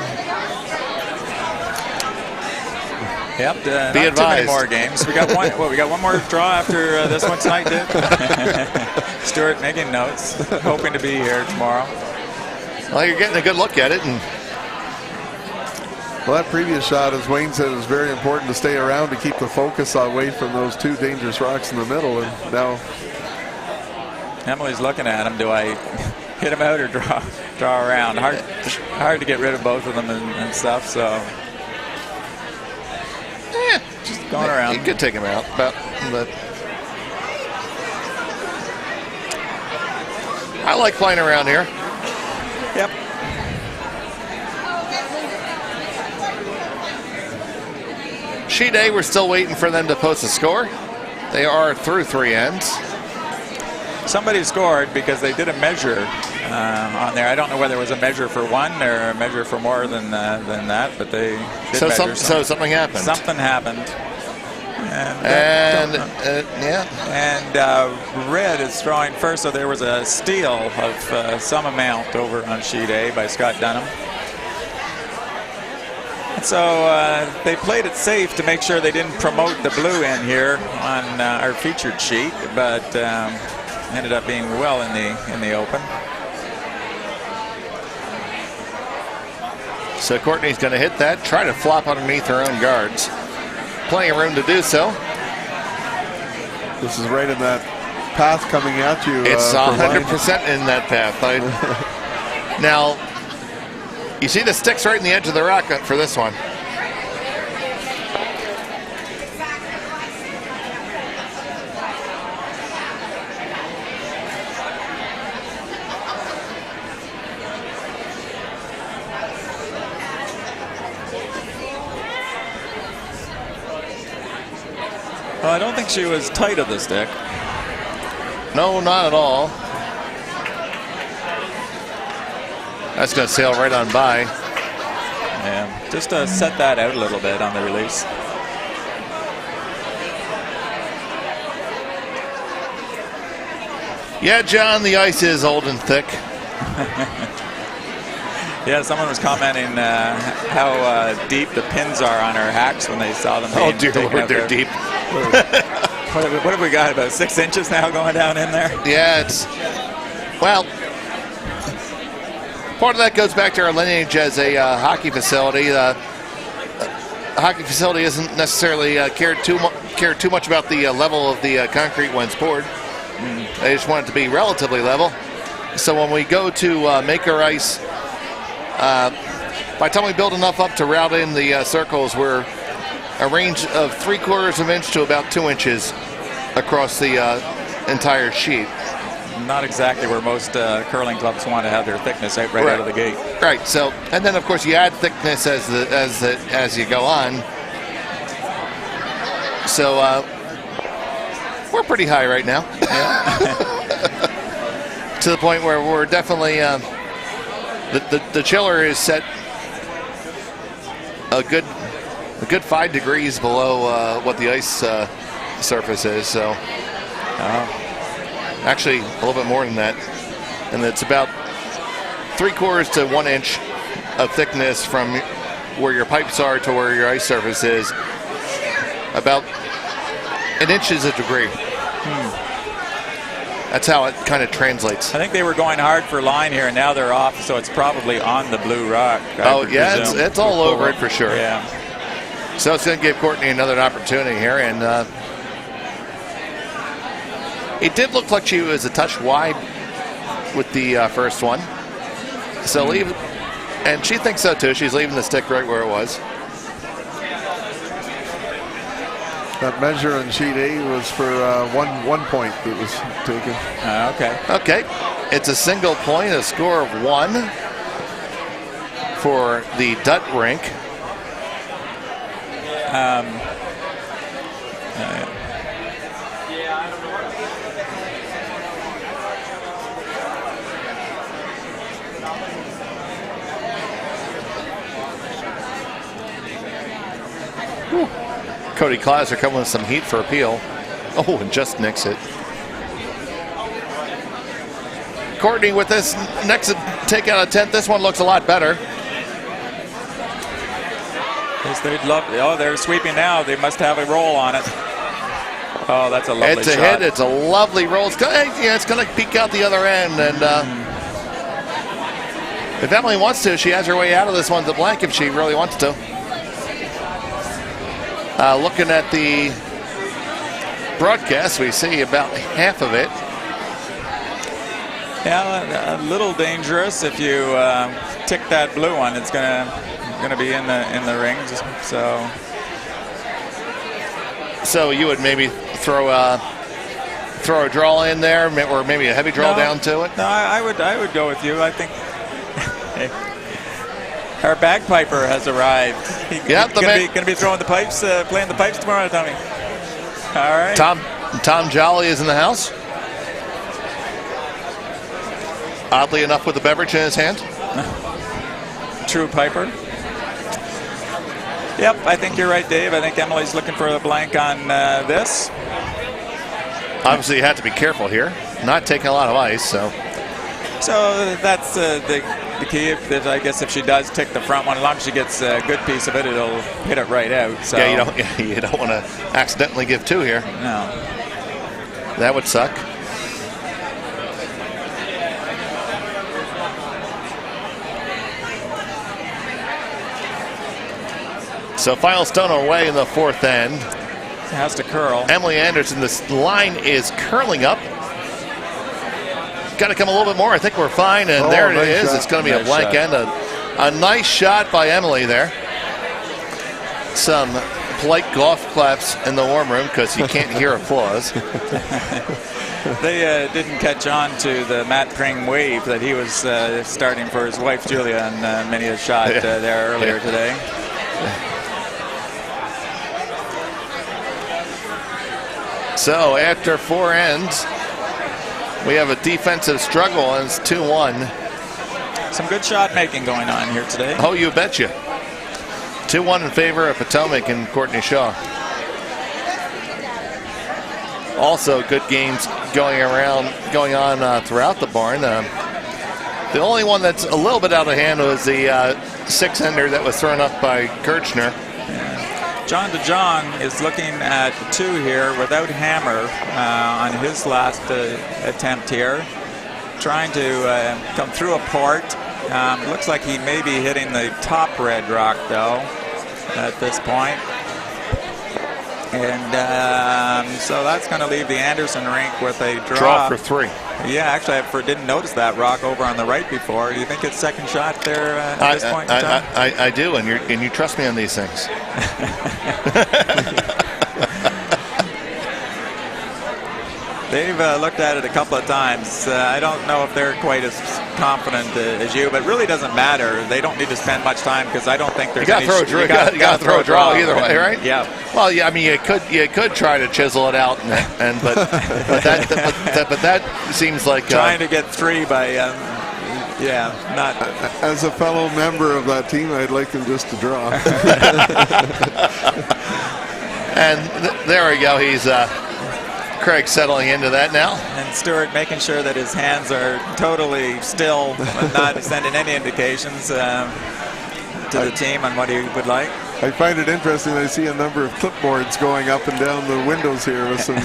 yep. Be not advised. Too many more games. We got one. Well, we got one more draw after this one tonight, Dick. Stuart making notes, hoping to be here tomorrow. Well, you're getting a good look at it, and well, that previous shot, as Wayne said, is very important to stay around to keep the focus away from those two dangerous rocks in the middle. And now Emily's looking at him. Do I hit him out or draw around? Hard to get rid of both of them and stuff. So just going around. You could take him out, but I like playing around here. Yep. Sheet A, we're still waiting for them to post a score. They are through 3 ends. Somebody scored because they did a measure on there. I don't know whether it was a measure for one or a measure for more than that, but they did measure. So something happened. Something happened. And red is throwing first, so there was a steal of some amount over on sheet A by Scott Dunham. So they played it safe to make sure they didn't promote the blue in here on our featured sheet, but ended up being well in the open. So Courtney's going to hit that, try to flop underneath her own guards. Plenty of room to do so. this is right in that path coming at you. It's 100% in that path. Now, you see the sticks right in the edge of the rock for this one. Well, I don't think she was tight of the stick. No, not at all. That's going to sail right on by. Yeah, just to set that out a little bit on the release. Yeah, John, the ice is old and thick. Yeah, someone was commenting how deep the pins are on her hacks when they saw them. Oh, dear Lord, they're deep. What have we got, about 6 inches now going down in there? Yeah, it's, well, part of that goes back to our lineage as a hockey facility. Hockey facility isn't necessarily care too much about the level of the concrete when it's poured. They just want it to be relatively level. So when we go to make our ice, by the time we build enough up to route in the circles, we're a range of 3/4 of an inch to about 2 inches across the entire sheet. Not exactly where most curling clubs want to have their thickness out right out of the gate. Right. So, and then of course you add thickness as you go on. So we're pretty high right now. To the point where we're definitely the chiller is set a good 5 degrees below what the ice surface is. So actually a little bit more than that, and it's about 3/4 to 1 inch of thickness from where your pipes are to where your ice surface is. About an inch is a degree. That's how it kind of translates. I think they were going hard for line here, and now they're off, so it's probably on the blue rock. Oh, yeah, it's all over it for sure. Yeah. So it's going to give Courtney another opportunity here, and it did look like she was a touch wide with the first one. So leave, and she thinks so too. She's leaving the stick right where it was. That measure on sheet A was for one point that was taken. Okay. Okay. It's a single point, a score of 1 for the Dutt rink. Cody Clauser coming with some heat for appeal. Oh, and just nicks it. Courtney with this next take out of 10th. This one looks a lot better. They'd love. Oh, they're sweeping now. They must have a roll on it. Oh, that's a lovely shot. It's a hit. It's a lovely roll. It's going to peek out the other end. And if Emily wants to, she has her way out of this one to blank if she really wants to. Looking at the broadcast, we see about half of it. Yeah, a little dangerous if you tick that blue one. It's gonna be in the rings. So you would maybe throw a draw in there, or maybe a heavy draw down to it. No, I would go with you. I think. Our bagpiper has arrived. He's gonna be throwing the pipes, playing the pipes tomorrow, Tommy. All right. Tom Jolly is in the house. Oddly enough, with a beverage in his hand. True piper. Yep, I think you're right, Dave. I think Emily's looking for a blank on this. Obviously, you have to be careful here. Not taking a lot of ice, so. So that's the key. I guess if she does tick the front one, as long as she gets a good piece of it, it'll hit it right out. So. Yeah, you don't want to accidentally give 2 here. No. That would suck. So final stone away in the 4th end. It has to curl. Emily Anderson, this line is curling up. Got to come a little bit more. I think we're fine, and there it is. Shot. It's going to be a blank end. A nice shot by Emily there. Some polite golf claps in the warm room because you can't hear applause. They didn't catch on to the Matt Pring wave that he was starting for his wife Julia and many a shot there earlier today. So after 4 ends, we have a defensive struggle, and it's 2-1. Some good shot making going on here today. Oh, you betcha. 2-1 in favor of Potomac and Courtney Shaw. Also, good games going on throughout the barn. The only one that's a little bit out of hand was the 6-ender that was thrown up by Kirchner. John DeJong is looking at 2 here without hammer on his last attempt here. Trying to come through a port. Looks like he may be hitting the top red rock, though, at this point. And so that's going to leave the Anderson rink with a Draw for 3. Yeah, actually, I didn't notice that rock over on the right before. Do you think it's second shot there at this point in time? I do, and you trust me on these things. They've looked at it a couple of times. I don't know if they're quite as confident as you, but it really doesn't matter. They don't need to spend much time because I don't think there's you got to throw a draw either way, right? Yeah. Well, yeah. I mean, you could try to chisel it out, but that seems like trying to get 3 by. Yeah, not. As a fellow member of that team, I'd like them just to draw. And there we go. He's. Craig settling into that now. And Stewart making sure that his hands are totally still and not sending any indications to the team on what he would like. I find it interesting. I see a number of clipboards going up and down the windows here with some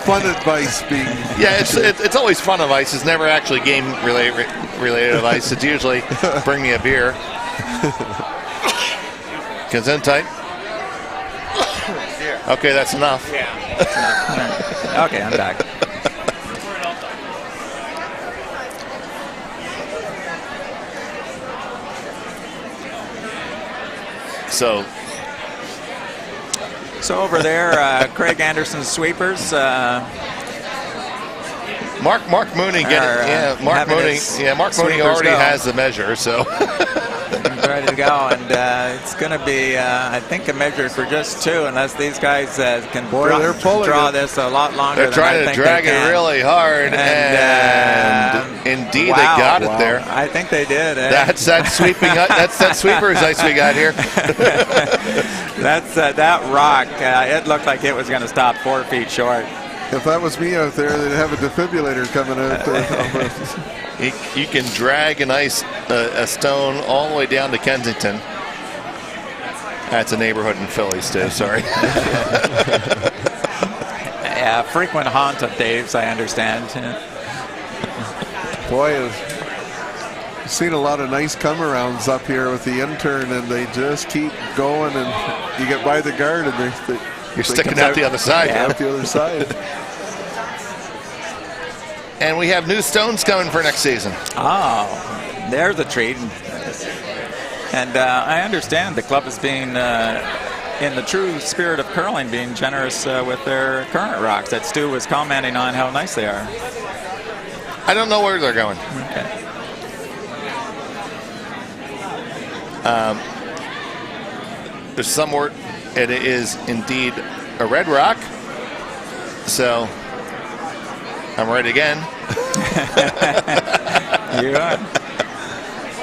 fun advice being. Yeah, it's always fun advice. It's never actually game related advice. It's usually bring me a beer. Gesundheit. Okay, that's enough. Yeah. Okay, I'm back. So over there, Craig Anderson's sweepers. Mark Mooney Mark Mooney already has the measure, so. Ready to go, and it's going to be, I think, a measure for just 2, unless these guys can draw this a lot longer. They're trying to drag it really hard, and indeed wow, they got it there. I think they did. That's that sweeping. That's that sweeper's ice we got here. That's that rock. It looked like it was going to stop 4 feet short. If that was me out there, they'd have a defibrillator coming out. You can drag a stone all the way down to Kensington. That's a neighborhood in Philly, Stu. Sorry. Yeah, frequent haunt of Dave's, I understand. Boy, I've seen a lot of nice come-arounds up here with the intern, and they just keep going, and you get by the guard, and you're sticking out the other side. Yeah, out the other side. And we have new stones coming for next season. Oh, there's a treat. And I understand the club is being, in the true spirit of curling, being generous with their current rocks that Stu was commenting on how nice they are. I don't know where they're going. Okay. There's somewhere it is indeed a red rock. So I'm right again. You are.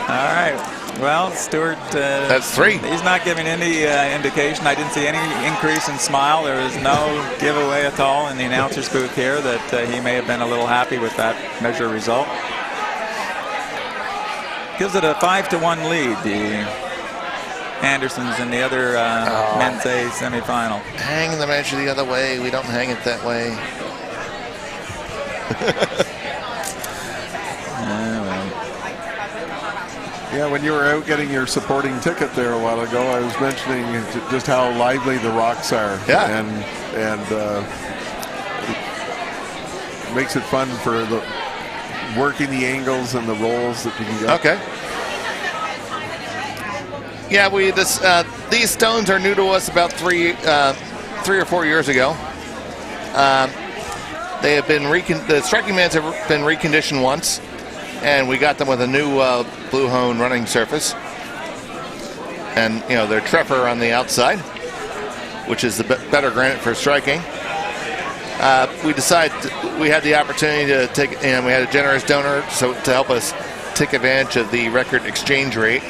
All right. Well, Stewart. That's 3. He's not giving any indication. I didn't see any increase in smile. There was no giveaway at all in the announcer's booth here that he may have been a little happy with that measure result. Gives it a 5-1 lead. The Andersons in the other men's A semifinal. Hang the measure the other way. We don't hang it that way. Yeah, when you were out getting your supporting ticket there a while ago, I was mentioning just how lively the rocks are. Yeah. And it makes it fun for the working the angles and the rolls that you can get. Okay. Yeah, these stones are new to us about 3 or 4 years ago. They have been the striking mans have been reconditioned once, and we got them with a new Blue Hone running surface, and they're Treffer on the outside. which is the better granite for striking. We decided we had the opportunity to take, and we had a generous donor to help us take advantage of the record exchange rate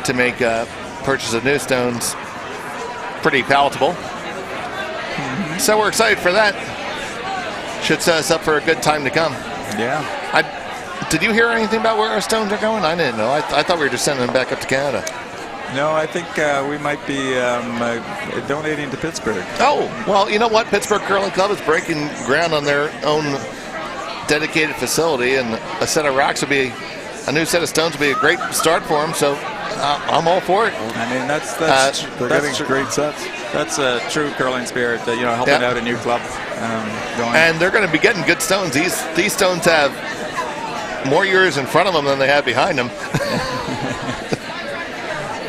to make purchase of new stones pretty palatable. So we're excited for that. Should set us up for a good time to come. Yeah. Did you hear anything about where our stones are going? I didn't know. I thought we were just sending them back up to Canada. No, I think we might be donating to Pittsburgh. Oh, well, you know what? Pittsburgh Curling Club is breaking ground on their own dedicated facility, and a set of rocks would be, a new set of stones would be a great start for them, so I'm all for it. I mean, that's They're getting great sets. That's a true curling spirit, helping out a new club going. And they're going to be getting good stones. These stones have more years in front of them than they have behind them.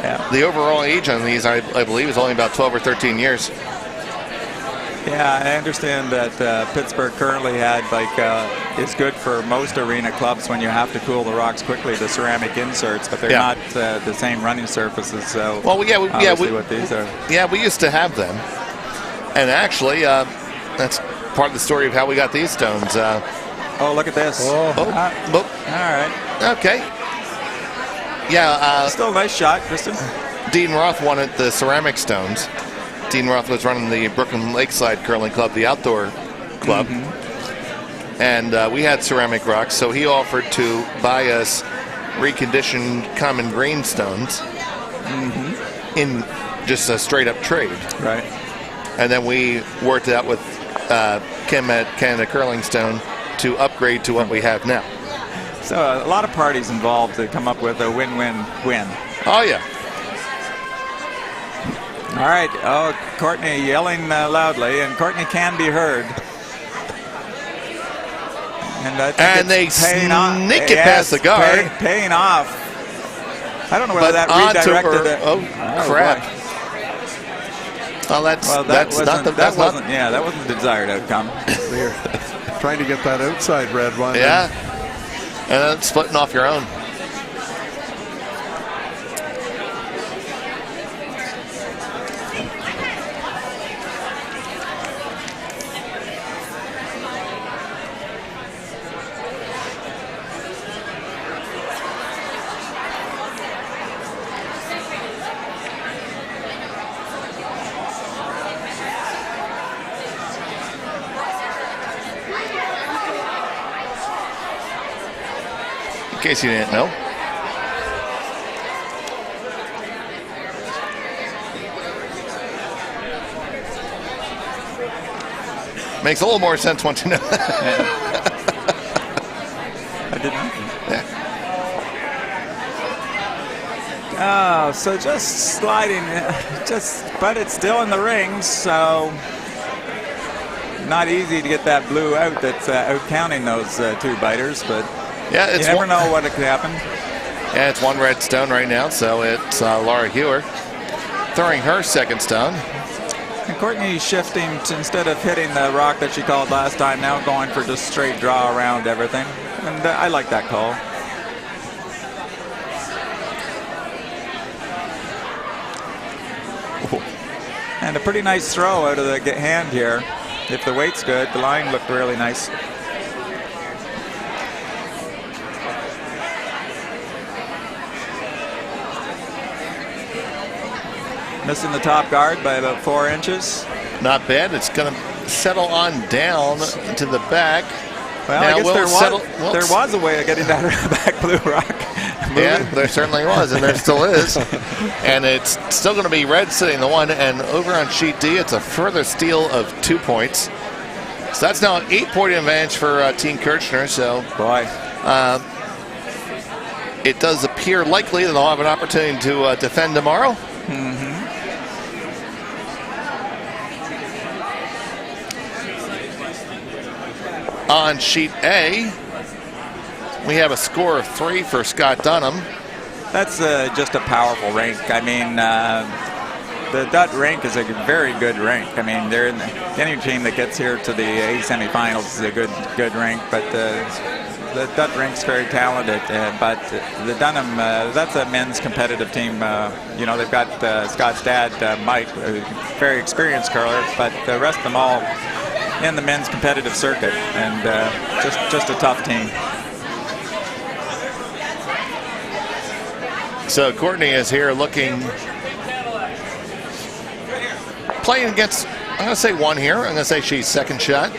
Yeah. The overall age on these, I believe, is only about 12 or 13 years. Yeah, I understand that Pittsburgh currently is good for most arena clubs when you have to cool the rocks quickly, the ceramic inserts, but they're not the same running surfaces. So, well, what these are. Yeah, we used to have them, and actually, that's part of the story of how we got these stones. Oh, look at this! All right. Okay. Yeah. Still a nice shot, Kristen. Dean Roth wanted the ceramic stones. Dean Roth was running the Brooklyn Lakeside Curling Club, the outdoor club. And we had ceramic rocks, so he offered to buy us reconditioned common grain stones in just a straight-up trade. Right. And then we worked it out with Kim at Canada Curling Stone to upgrade to what we have now. So a lot of parties involved to come up with a win-win-win. Oh, yeah. All right. Oh, Courtney yelling loudly, and Courtney can be heard. And I think they sneak it past the guard. Paying off. I don't know whether that redirected it. Oh, crap. Well, that wasn't the desired outcome. They're trying to get that outside red one. Yeah. And then splitting off your own. In case you didn't know. Makes a little more sense once you know. I didn't. Yeah. Oh, so just sliding, but it's still in the rings, so not easy to get that blue out. That's out counting those two biters, but. Yeah, you never know what could happen. Yeah, it's one red stone right now, so it's Laura Hewer throwing her second stone. And Courtney shifting instead of hitting the rock that she called last time, now going for just straight draw around everything. And I like that call. Ooh. And a pretty nice throw out of the hand here. If the weight's good, the line looked really nice. Missing the top guard by about 4 inches. Not bad. It's going to settle on down to the back. Well, now I guess there was a way of getting that back blue rock. Yeah, there certainly was, and there still is. And it's still going to be red sitting the one, and over on sheet D, it's a further steal of 2 points. So that's now an 8-point advantage for Team Kirchner. So, boy, it does appear likely that they'll have an opportunity to defend tomorrow. On sheet A, we have a score of 3 for Scott Dunham. That's just a powerful rink. I mean, the Dutt rink is a very good rink. I mean, any team that gets here to the A semifinals is a good rink. But the Dutt rink's very talented, but the Dunham, that's a men's competitive team. You know, they've got Scott's dad, Mike, a very experienced curler, but the rest of them all in the men's competitive circuit, and just a tough team. So Courtney is here looking, playing against, I'm going to say one here. I'm going to say she's second shot.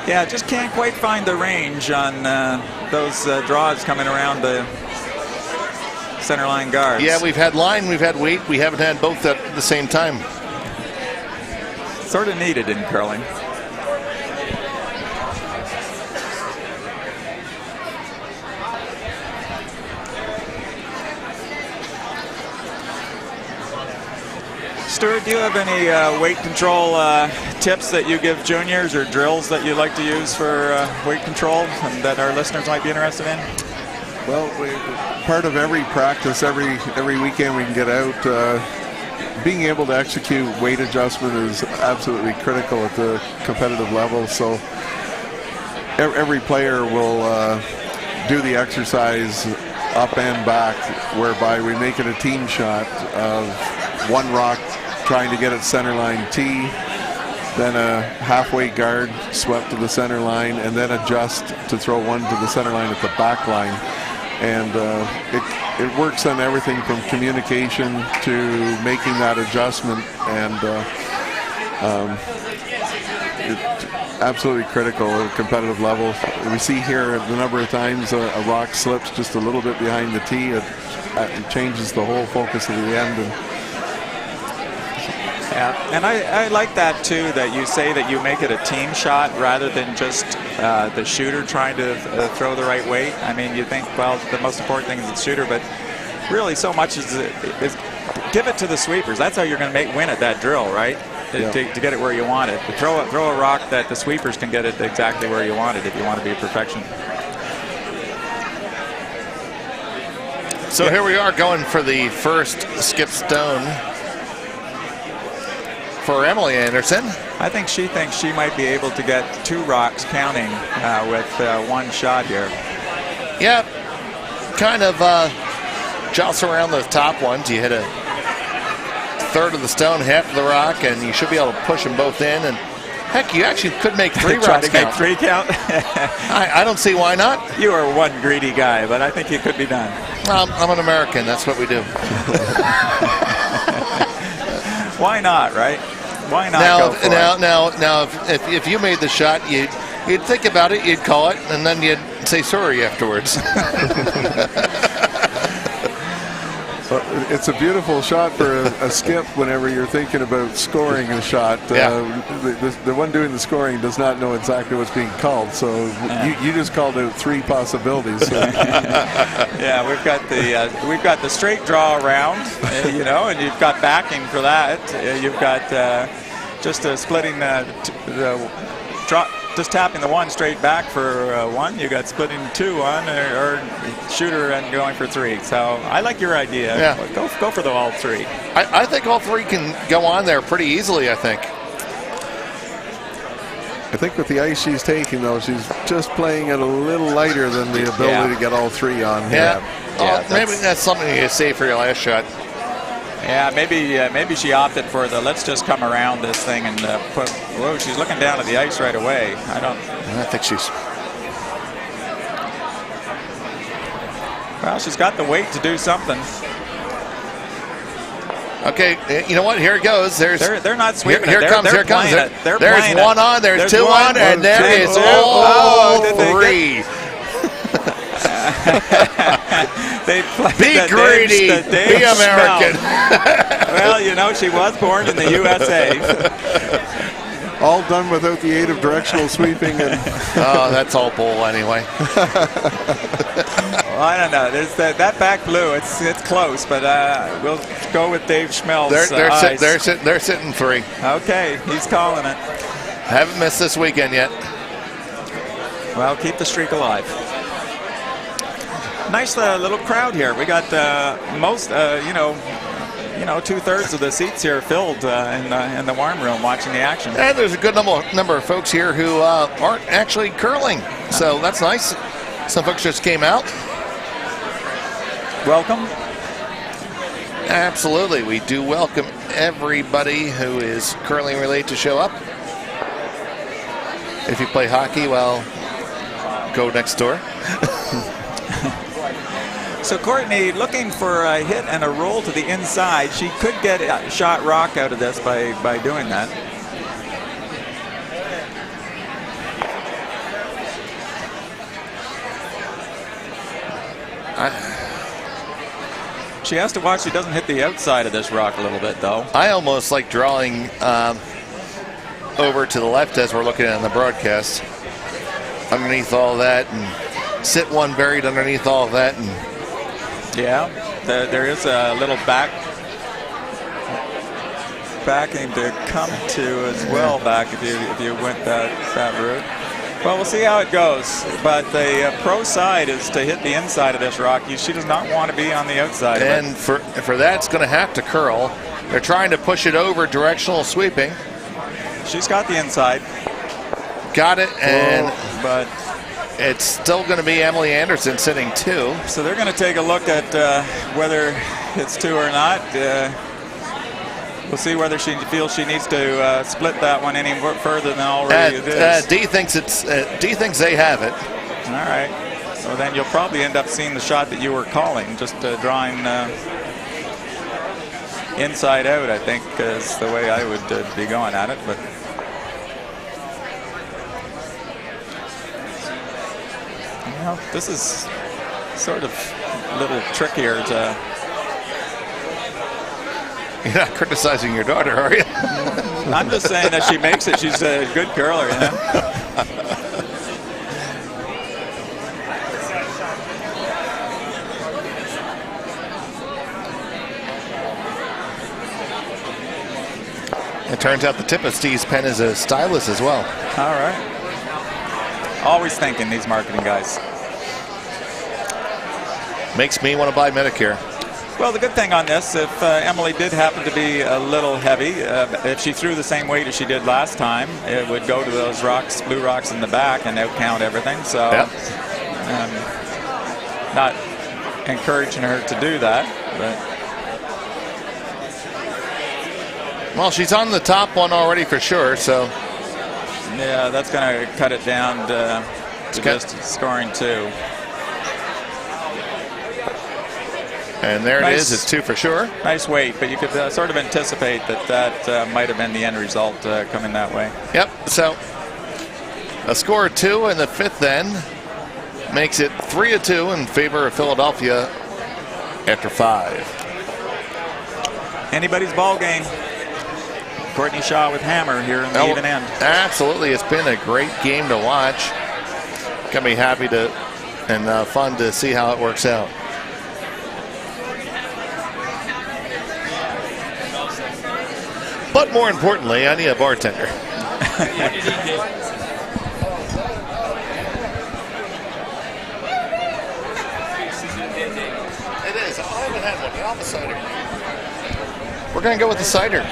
Yeah, just can't quite find the range on those draws coming around the center line guards. Yeah, we've had line, we've had weight. We haven't had both at the same time. Sort of needed in curling. Stuart, do you have any weight control tips that you give juniors or drills that you like to use for weight control and that our listeners might be interested in? Well, part of every practice, every weekend we can get out, being able to execute weight adjustment is absolutely critical at the competitive level. So every player will do the exercise up and back, whereby we make it a team shot of one rock trying to get it center line tee, then a halfway guard swept to the center line, and then adjust to throw one to the center line at the back line. And it works on everything from communication to making that adjustment, and it's absolutely critical at a competitive level. We see here the number of times a rock slips just a little bit behind the tee. It changes the whole focus of the end. And I like that too, that you say that you make it a team shot rather than just the shooter trying to throw the right weight. I mean, you think, well, the most important thing is the shooter, but really so much is give it to the sweepers. That's how you're going to win at that drill, right? Yeah. To get it where you want it. Throw a rock that the sweepers can get it exactly where you want it if you want to be a perfection. So here we are going for the first skip stone for Emily Anderson. I think she thinks she might be able to get 2 rocks counting with one shot here. Yeah, kind of jostle around those top ones. You hit a third of the stone, half of the rock, and you should be able to push them both in. And heck, you actually could make 3 rocks Try to count. make 3 count? I don't see why not. You are one greedy guy, but I think it could be done. I'm an American. That's what we do. Why not, right? Why not Now, go for it? now, if you made the shot, you'd think about it, you'd call it, and then you'd say sorry afterwards. It's a beautiful shot for a skip whenever you're thinking about scoring a shot. Yeah. The one doing the scoring does not know exactly what's being called, so you just called out 3 possibilities. So. Yeah, we've got the straight draw around, you know, and you've got backing for that. You've got just splitting the drop. Just tapping the one straight back for 1. You got splitting 2 on, or shooter and going for 3. So I like your idea. Yeah. Go for the all 3. I think all 3 can go on there pretty easily, I think. I think with the ice she's taking, though, she's just playing it a little lighter than the ability to get all 3 on here. Yeah. Maybe that's something you save for your last shot. Yeah, maybe she opted for the let's just come around this thing and put. Whoa, she's looking down at the ice right away. I think she's. Well, she's got the weight to do something. Okay, you know what? Here it goes. They're not sweeping. Here comes. There's one on. There's 2 on, and there is all 3. They Be greedy. Be American. Well, you know, she was born in the USA. All done without the aid of directional sweeping. And oh, that's all bull anyway. Well, I don't know. There's that back blue. It's close, but we'll go with Dave Schmel's eyes. They're sitting 3. Okay, he's calling it. Haven't missed this weekend yet. Well, keep the streak alive. Nice little crowd here. We got most, you know, 2/3 of the seats here filled in the warm room watching the action. And there's a good number of folks here who aren't actually curling, so that's nice. Some folks just came out. Welcome. Absolutely, we do welcome everybody who is curling related to show up. If you play hockey, well, go next door. So Courtney looking for a hit and a roll to the inside. She could get a shot rock out of this by doing that. She has to watch she doesn't hit the outside of this rock a little bit, though. I almost like drawing over to the left as we're looking at the broadcast. Underneath all that, and sit one buried underneath all of that. And yeah, there is a little backing to come to as well back if you went that route. Well, we'll see how it goes. But the pro side is to hit the inside of this rock. She does not want to be on the outside. And for that, it's going to have to curl. They're trying to push it over directional sweeping. She's got the inside. Got it, and but it's still going to be Emily Anderson sitting 2. So they're going to take a look at whether it's 2 or not. We'll see whether she feels she needs to split that one any further than already it is. D thinks they have it. All right. So then you'll probably end up seeing the shot that you were calling, just drawing inside out, I think, is the way I would be going at it. But you know, this is sort of a little trickier to. You're not criticizing your daughter, are you? I'm just saying that she makes it. She's a good curler, you know. It turns out the tip of Steve's pen is a stylus as well. All right. Always thinking, these marketing guys. Makes me want to buy Medicare. Well, the good thing on this, if Emily did happen to be a little heavy, if she threw the same weight as she did last time, it would go to those rocks, blue rocks in the back, and outcount everything. So, yep. Not encouraging her to do that. But well, she's on the top one already for sure. So, yeah, that's going to cut it down to just scoring 2. And there it is. It's 2 for sure. Nice weight, but you could sort of anticipate that might have been the end result coming that way. Yep. So a score of 2 in the 5th then makes it 3-2 in favor of Philadelphia after 5. Anybody's ball game. Courtney Shaw with hammer here in the even end. Absolutely. It's been a great game to watch. Gonna be happy to and fun to see how it works out. But more importantly, I need a bartender. What did he do? It is. I haven't had one. I'll have a cider. We're going to go with the cider.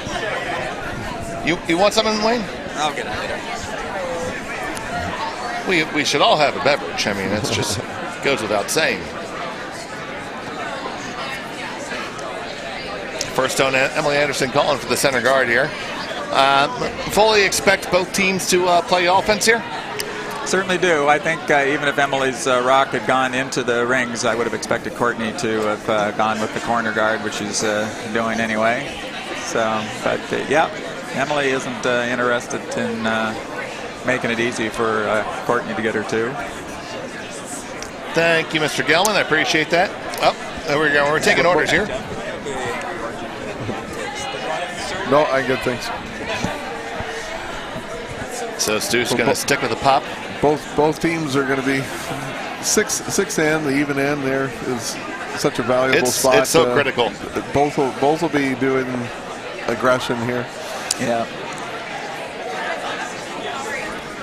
You want something, Wayne? I'll get it later. We should all have a beverage. I mean, it's just goes without saying. First on Emily Anderson calling for the center guard here. Fully expect both teams to play offense here? Certainly do. I think even if Emily's rock had gone into the rings, I would have expected Courtney to have gone with the corner guard, which she's doing anyway. So, but yeah, Emily isn't interested in making it easy for Courtney to get her 2. Thank you, Mr. Gelman. I appreciate that. Oh, there we go. We're taking orders here. No, I get things. So Stu's going to stick with the pop. Both teams are going to be six end. The even end there is such a valuable spot. It's so critical. Both will be doing aggression here. Yeah.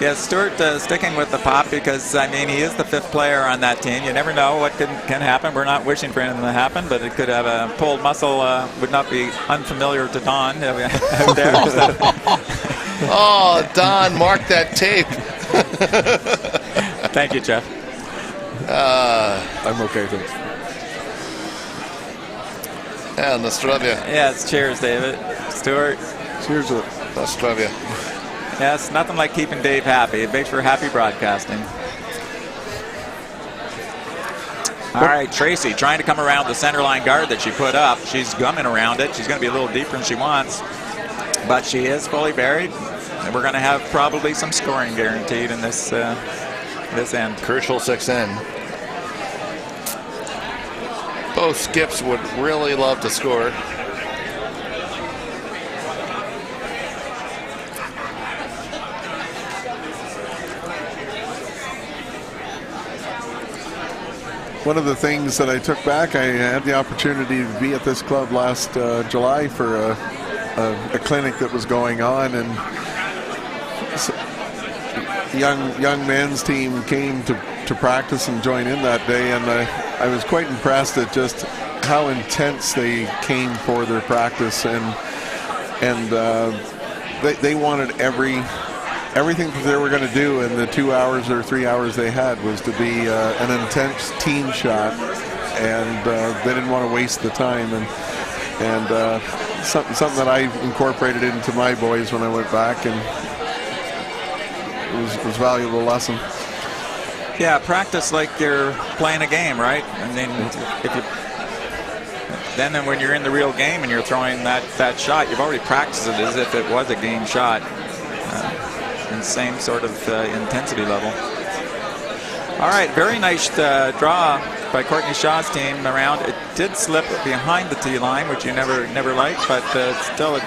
Yeah, Stewart sticking with the pop because, I mean, he is the 5th player on that team. You never know what can happen. We're not wishing for anything to happen, but it could have a pulled muscle. Would not be unfamiliar to Don out there. Oh, Don, mark that tape. Thank you, Jeff. I'm okay, thanks. Yeah, Nostrovia. Yes, cheers, David. Stewart. Cheers. Nostrovia. Yes, nothing like keeping Dave happy. It makes for happy broadcasting. All right, Tracy trying to come around the center line guard that she put up. She's gumming around it. She's going to be a little deeper than she wants, but she is fully buried. And we're going to have probably some scoring guaranteed in this end. Crucial 6 end. Both skips would really love to score. One of the things that I took back, I had the opportunity to be at this club last July for a clinic that was going on, and young men's team came to practice and join in that day, and I was quite impressed at just how intense they came for their practice, and they wanted everything that they were going to do in the 2 hours or 3 hours they had was to be an intense team shot, and they didn't want to waste the time, and something that I incorporated into my boys when I went back, and it was a valuable lesson. Yeah, practice like you're playing a game, right? And then then when you're in the real game and you're throwing that shot, you've already practiced it as if it was a game shot. And same sort of intensity level. All right, very nice draw by Courtney Shaw's team around. It did slip behind the tee line, which you never like, but still a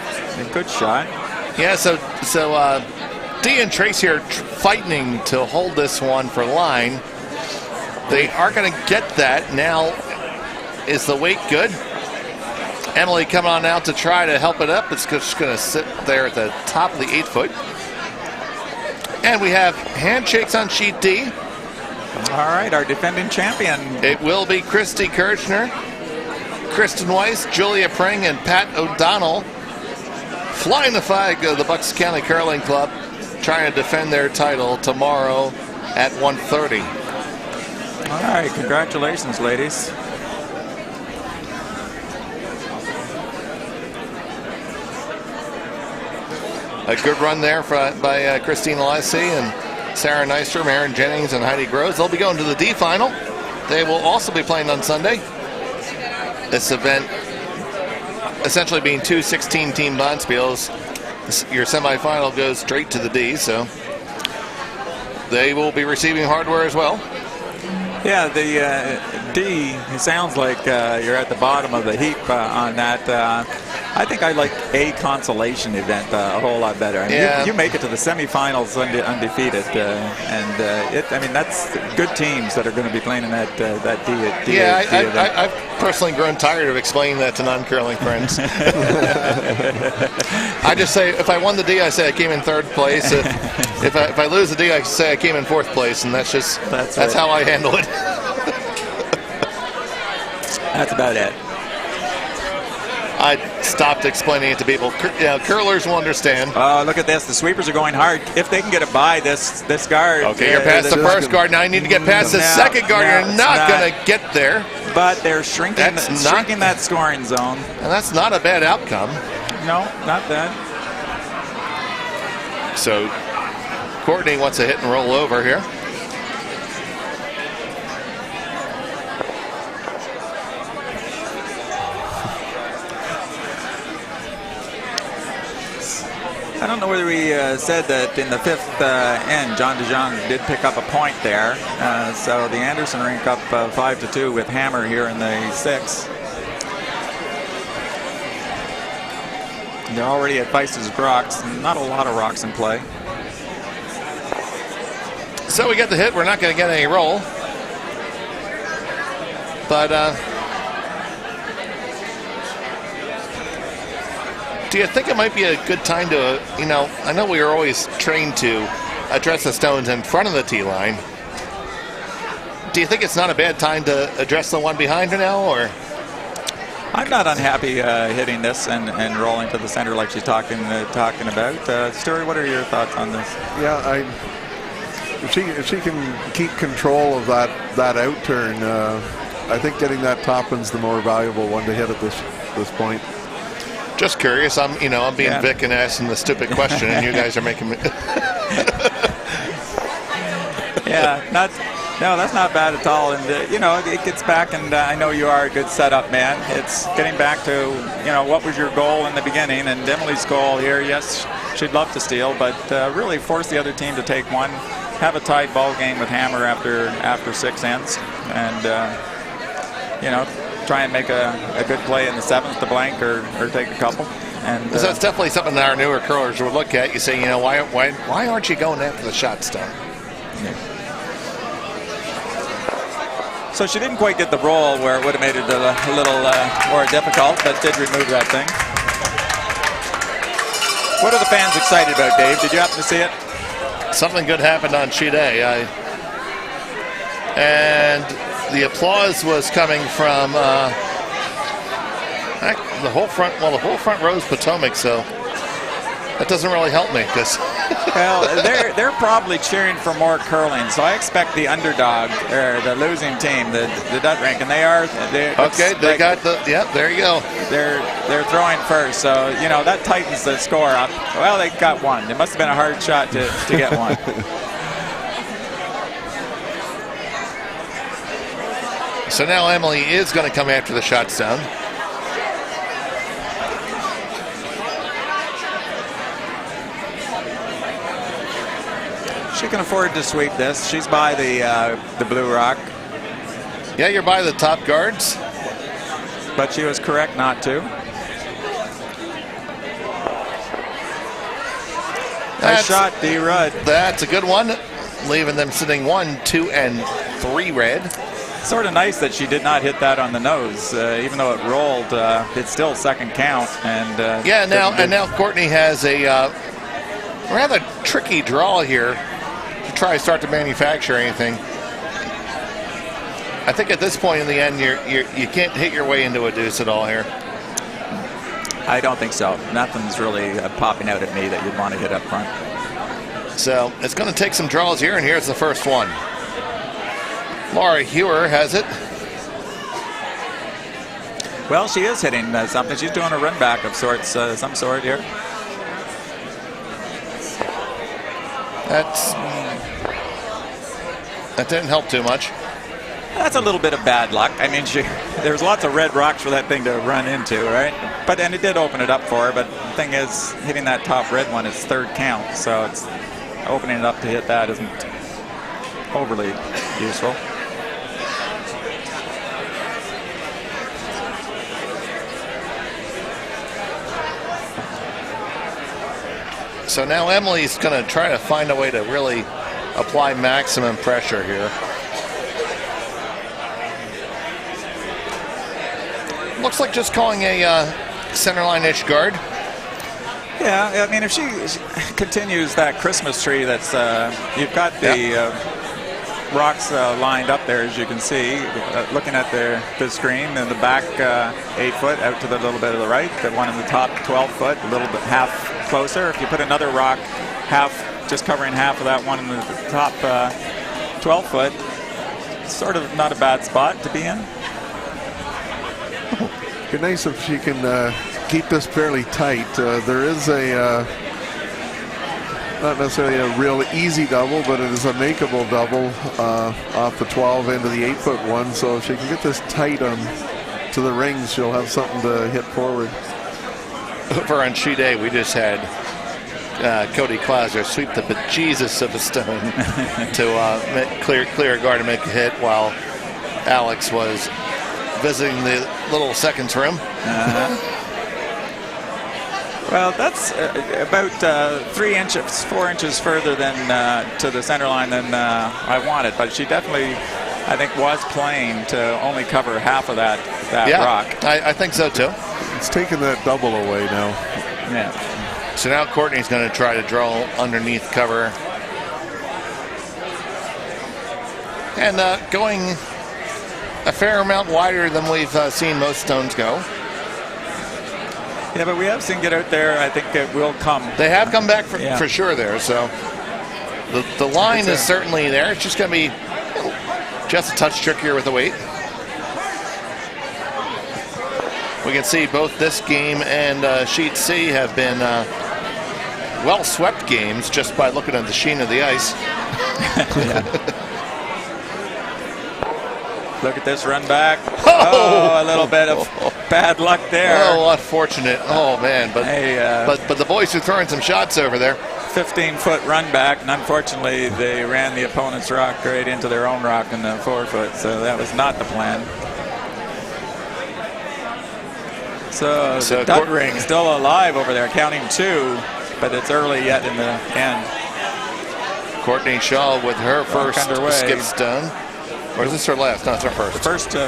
good shot. Yeah, so Dee and Tracy are fighting to hold this one for line. They are going to get that. Now, is the weight good? Emily coming on out to try to help it up. It's just going to sit there at the top of the 8-foot. And we have handshakes on sheet D. All right, our defending champion. It will be Christy Kirchner, Kristen Weiss, Julia Pring, and Pat O'Donnell flying the flag of the Bucks County Curling Club, trying to defend their title tomorrow at 1:30. All right, congratulations, ladies. A good run there by Christine Alessi and Sarah Nystrom, Aaron Jennings, and Heidi Groves. They'll be going to the D final. They will also be playing on Sunday. This event essentially being 2 16-team bonspiels. Your semifinal goes straight to the D, so they will be receiving hardware as well. Yeah, the D, it sounds like you're at the bottom of the heap on that. I think I like a consolation event a whole lot better. I mean, yeah. you make it to the semifinals undefeated, I mean, that's good teams that are going to be playing in that D. Yeah, D event. I've personally grown tired of explaining that to non-curling friends. I just say, if I won the D, I say I came in 3rd place. If I lose the D, I say I came in 4th place, and that's right. How I handle it. That's about it. I stopped explaining it to people. Curlers will understand. Look at this. The sweepers are going hard. If they can get it by this guard. Okay, you're past the first guard. Now you need to get past the second guard. You're not going to get there. But they're shrinking that scoring zone. And that's not a bad outcome. No, not bad. So Courtney wants to hit and roll over here. I don't know whether we said that in the 5th end, John DeJong did pick up a point there. So the Anderson rink up 5-2 with Hammer here in the 6th. They're already at Weiss's rocks. Not a lot of rocks in play. So we get the hit. We're not going to get any roll. But do you think it might be a good time to, I know we are always trained to address the stones in front of the tee line. Do you think it's not a bad time to address the one behind her now, or? I'm not unhappy hitting this and rolling to the center like she's talking about. Stuart, what are your thoughts on this? Yeah, if she can keep control of that out turn, I think getting that top one's the more valuable one to hit at this point. Just curious. I'm being Yeah. Vic and asking the stupid question, and you guys are making me. Yeah, no, that's not bad at all. And, it gets back, and I know you are a good setup man. It's getting back to, what was your goal in the beginning? And Emily's goal here, yes, she'd love to steal, but really force the other team to take one, have a tied ball game with Hammer after 6 ends, and, try and make a good play in the 7th to blank or take a couple. And So that's definitely something our newer curlers would look at. You say, why aren't you going after the shot stone? yeah. So she didn't quite get the roll where it would have made it a little more difficult, but did remove that thing. What are the fans excited about, Dave? Did you happen to see it? Something good happened on sheet A. And the applause was coming from the whole front row is Potomac, so that doesn't really help me because. Well, they're probably cheering for more curling, so I expect the underdog or the losing team, the Dut Rink, and they got the there you go. They're throwing first, so that tightens the score up. Well, they got one. It must have been a hard shot to get one. So now Emily is going to come after the shot stone. She can afford to sweep this. She's by the blue rock. Yeah, you're by the top guards. But she was correct not to. Nice shot, D. Rudd. That's a good one. Leaving them sitting 1, 2, and 3 red. Sort of nice that she did not hit that on the nose. Even though it rolled, it's still second count. And now Courtney has a rather tricky draw here to try to start to manufacture anything. I think at this point in the end, you can't hit your way into a deuce at all here. I don't think so. Nothing's really popping out at me that you'd want to hit up front. So it's going to take some draws here, and here's the first one. Laura Hewer has it. Well, she is hitting something. She's doing a run back of sorts, some sort here. That didn't help too much. That's a little bit of bad luck. I mean, there's lots of red rocks for that thing to run into, right? And it did open it up for her, but the thing is, hitting that top red one is third count, so it's opening it up to hit that isn't overly useful. So now Emily's going to try to find a way to really apply maximum pressure here. Looks like just calling a centerline-ish guard. Yeah, I mean, if she continues that Christmas tree that's, you've got the rocks lined up there, as you can see, looking at the screen, and the back 8 foot out to the little bit of the right, the one in the top 12 foot, a little bit half closer. If you put another rock just covering half of that one in the top 12 foot, sort of not a bad spot to be in. It'd be nice if she can keep this fairly tight. There is not necessarily a real easy double, but it is a makeable double off the 12 into the 8 foot one. So if she can get this tight to the rings, she'll have something to hit forward. Over on sheet A, we just had Cody Klauser sweep the bejesus of a stone to clear a guard to make a hit, while Alex was visiting the little seconds room. Well, that's about 4 inches further than to the center line than I wanted, but she definitely, I think, was playing to only cover half of that rock. I think so too. It's taking that double away now. Yeah. So now Courtney's going to try to draw underneath cover And going a fair amount wider than we've seen most stones go. Yeah, but we have seen get out there. I think it will come. They have come back for sure there. So the line is certainly there. It's just going to be just a touch trickier with the weight. We can see both this game and Sheet C have been well-swept games just by looking at the sheen of the ice. Look at this run back. Oh, a little bit of bad luck there. Oh, unfortunate. Oh, man. But, but the boys are throwing some shots over there. 15-foot run back, and unfortunately they ran the opponent's rock right into their own rock in the 4-foot, so that was not the plan. So the duck ring still alive over there, counting 2, but it's early yet in the end. Courtney Shaw with her first skip stone. Or is this her last? No, it's her first.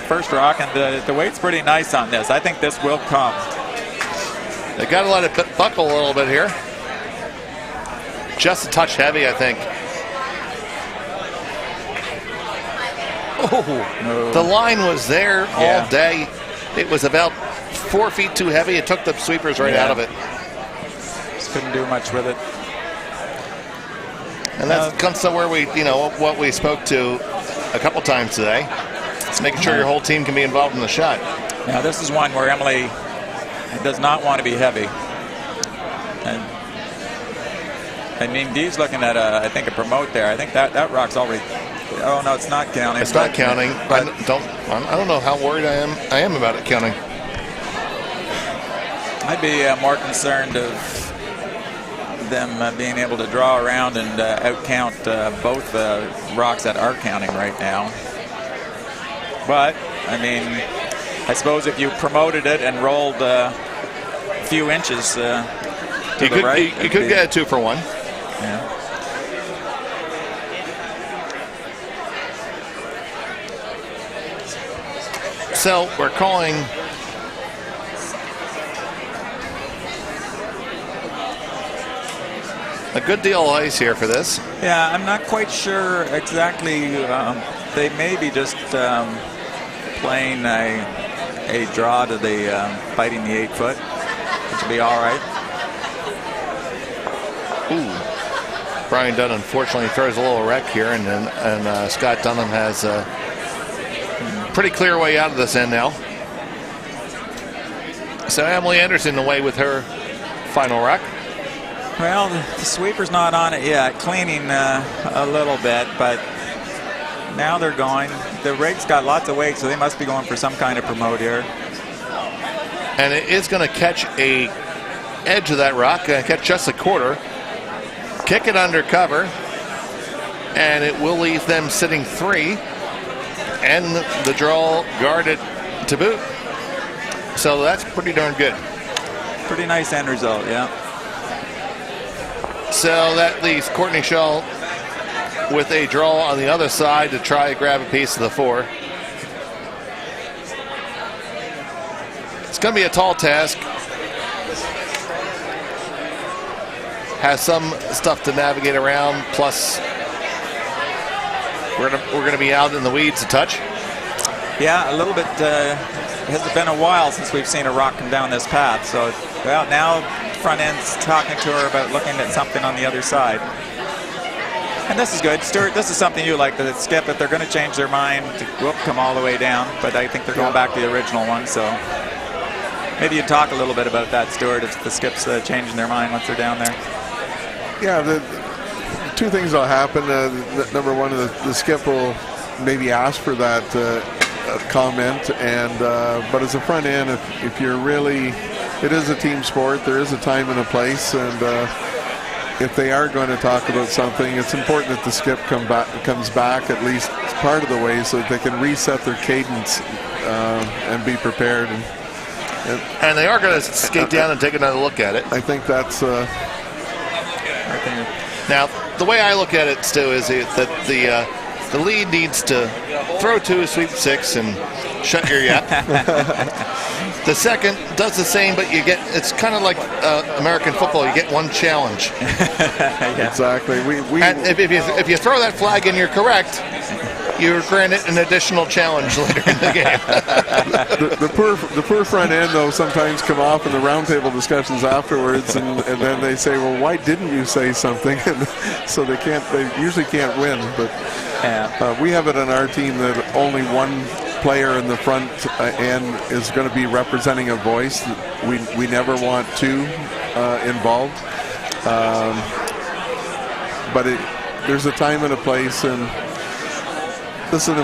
First rock, and the weight's pretty nice on this. I think this will come. They got to let it buckle a little bit here. Just a touch heavy, I think. Oh, no. The line was there all day. It was about 4 feet too heavy. It took the sweepers right out of it. Just couldn't do much with it. And that comes to where we, what we spoke to a couple times today. It's making sure your whole team can be involved in the shot. Now this is one where Emily does not want to be heavy. And I mean, Dee's looking at I think a promote there. I think that rock's already. Oh no, it's not counting. It's not counting. But I don't know how worried I am about it counting. I'd be more concerned of them being able to draw around and outcount both rocks that are counting right now. But I mean, I suppose if you promoted it and rolled a few inches to the right, you could get a 2-for-1. Yeah. So we're calling a good deal of ice here for this. Yeah, I'm not quite sure exactly. They may be just playing a draw to the fighting the 8-foot, which will be all right. Ooh. Brian Dunn unfortunately throws a little wreck here, and Scott Dunham has a pretty clear way out of this end now. So Emily Anderson away with her final wreck. Well, the sweeper's not on it yet, cleaning a little bit, but now they're going. The rig's got lots of weight, so they must be going for some kind of promote here. And it is going to catch a edge of that rock, catch just a quarter, kick it under cover, and it will leave them sitting 3, and the draw guarded to boot. So that's pretty darn good. Pretty nice end result, yeah. So that leaves Courtney Shaw with a draw on the other side to try to grab a piece of the 4. It's going to be a tall task. Has some stuff to navigate around, plus we're going to be out in the weeds a touch. Yeah, a little bit. It has been a while since we've seen a rock come down this path. So, well, now front end's talking to her about looking at something on the other side. And this is good. Stuart, this is something you like, the skip. If they're going to change their mind, whoop, come all the way down. But I think they're going back to the original one. So maybe you talk a little bit about that, Stuart, if the skip's changing their mind once they're down there. Yeah, the 2 things will happen. Number one, the skip will maybe ask for that comment, and but as a front end, if you're really, it is a team sport. There is a time and a place, and if they are going to talk about something, it's important that the skip comes back at least part of the way, so that they can reset their cadence and be prepared. And they are going to skate down and take another look at it. I think that's. Now, the way I look at it, Stu, is that the lead needs to throw 2, sweep 6, and shut your yap. The second does the same, but it's kind of like American football. You get one challenge. Yeah. Exactly. And if you throw that flag and you're correct, you were granted an additional challenge later in the game. The poor front end, though, sometimes come off in the roundtable discussions afterwards, and then they say, well, why didn't you say something? And so they usually can't win. But we have it on our team that only one player in the front end is going to be representing a voice. We never want two involved. But there's a time and a place, and this is an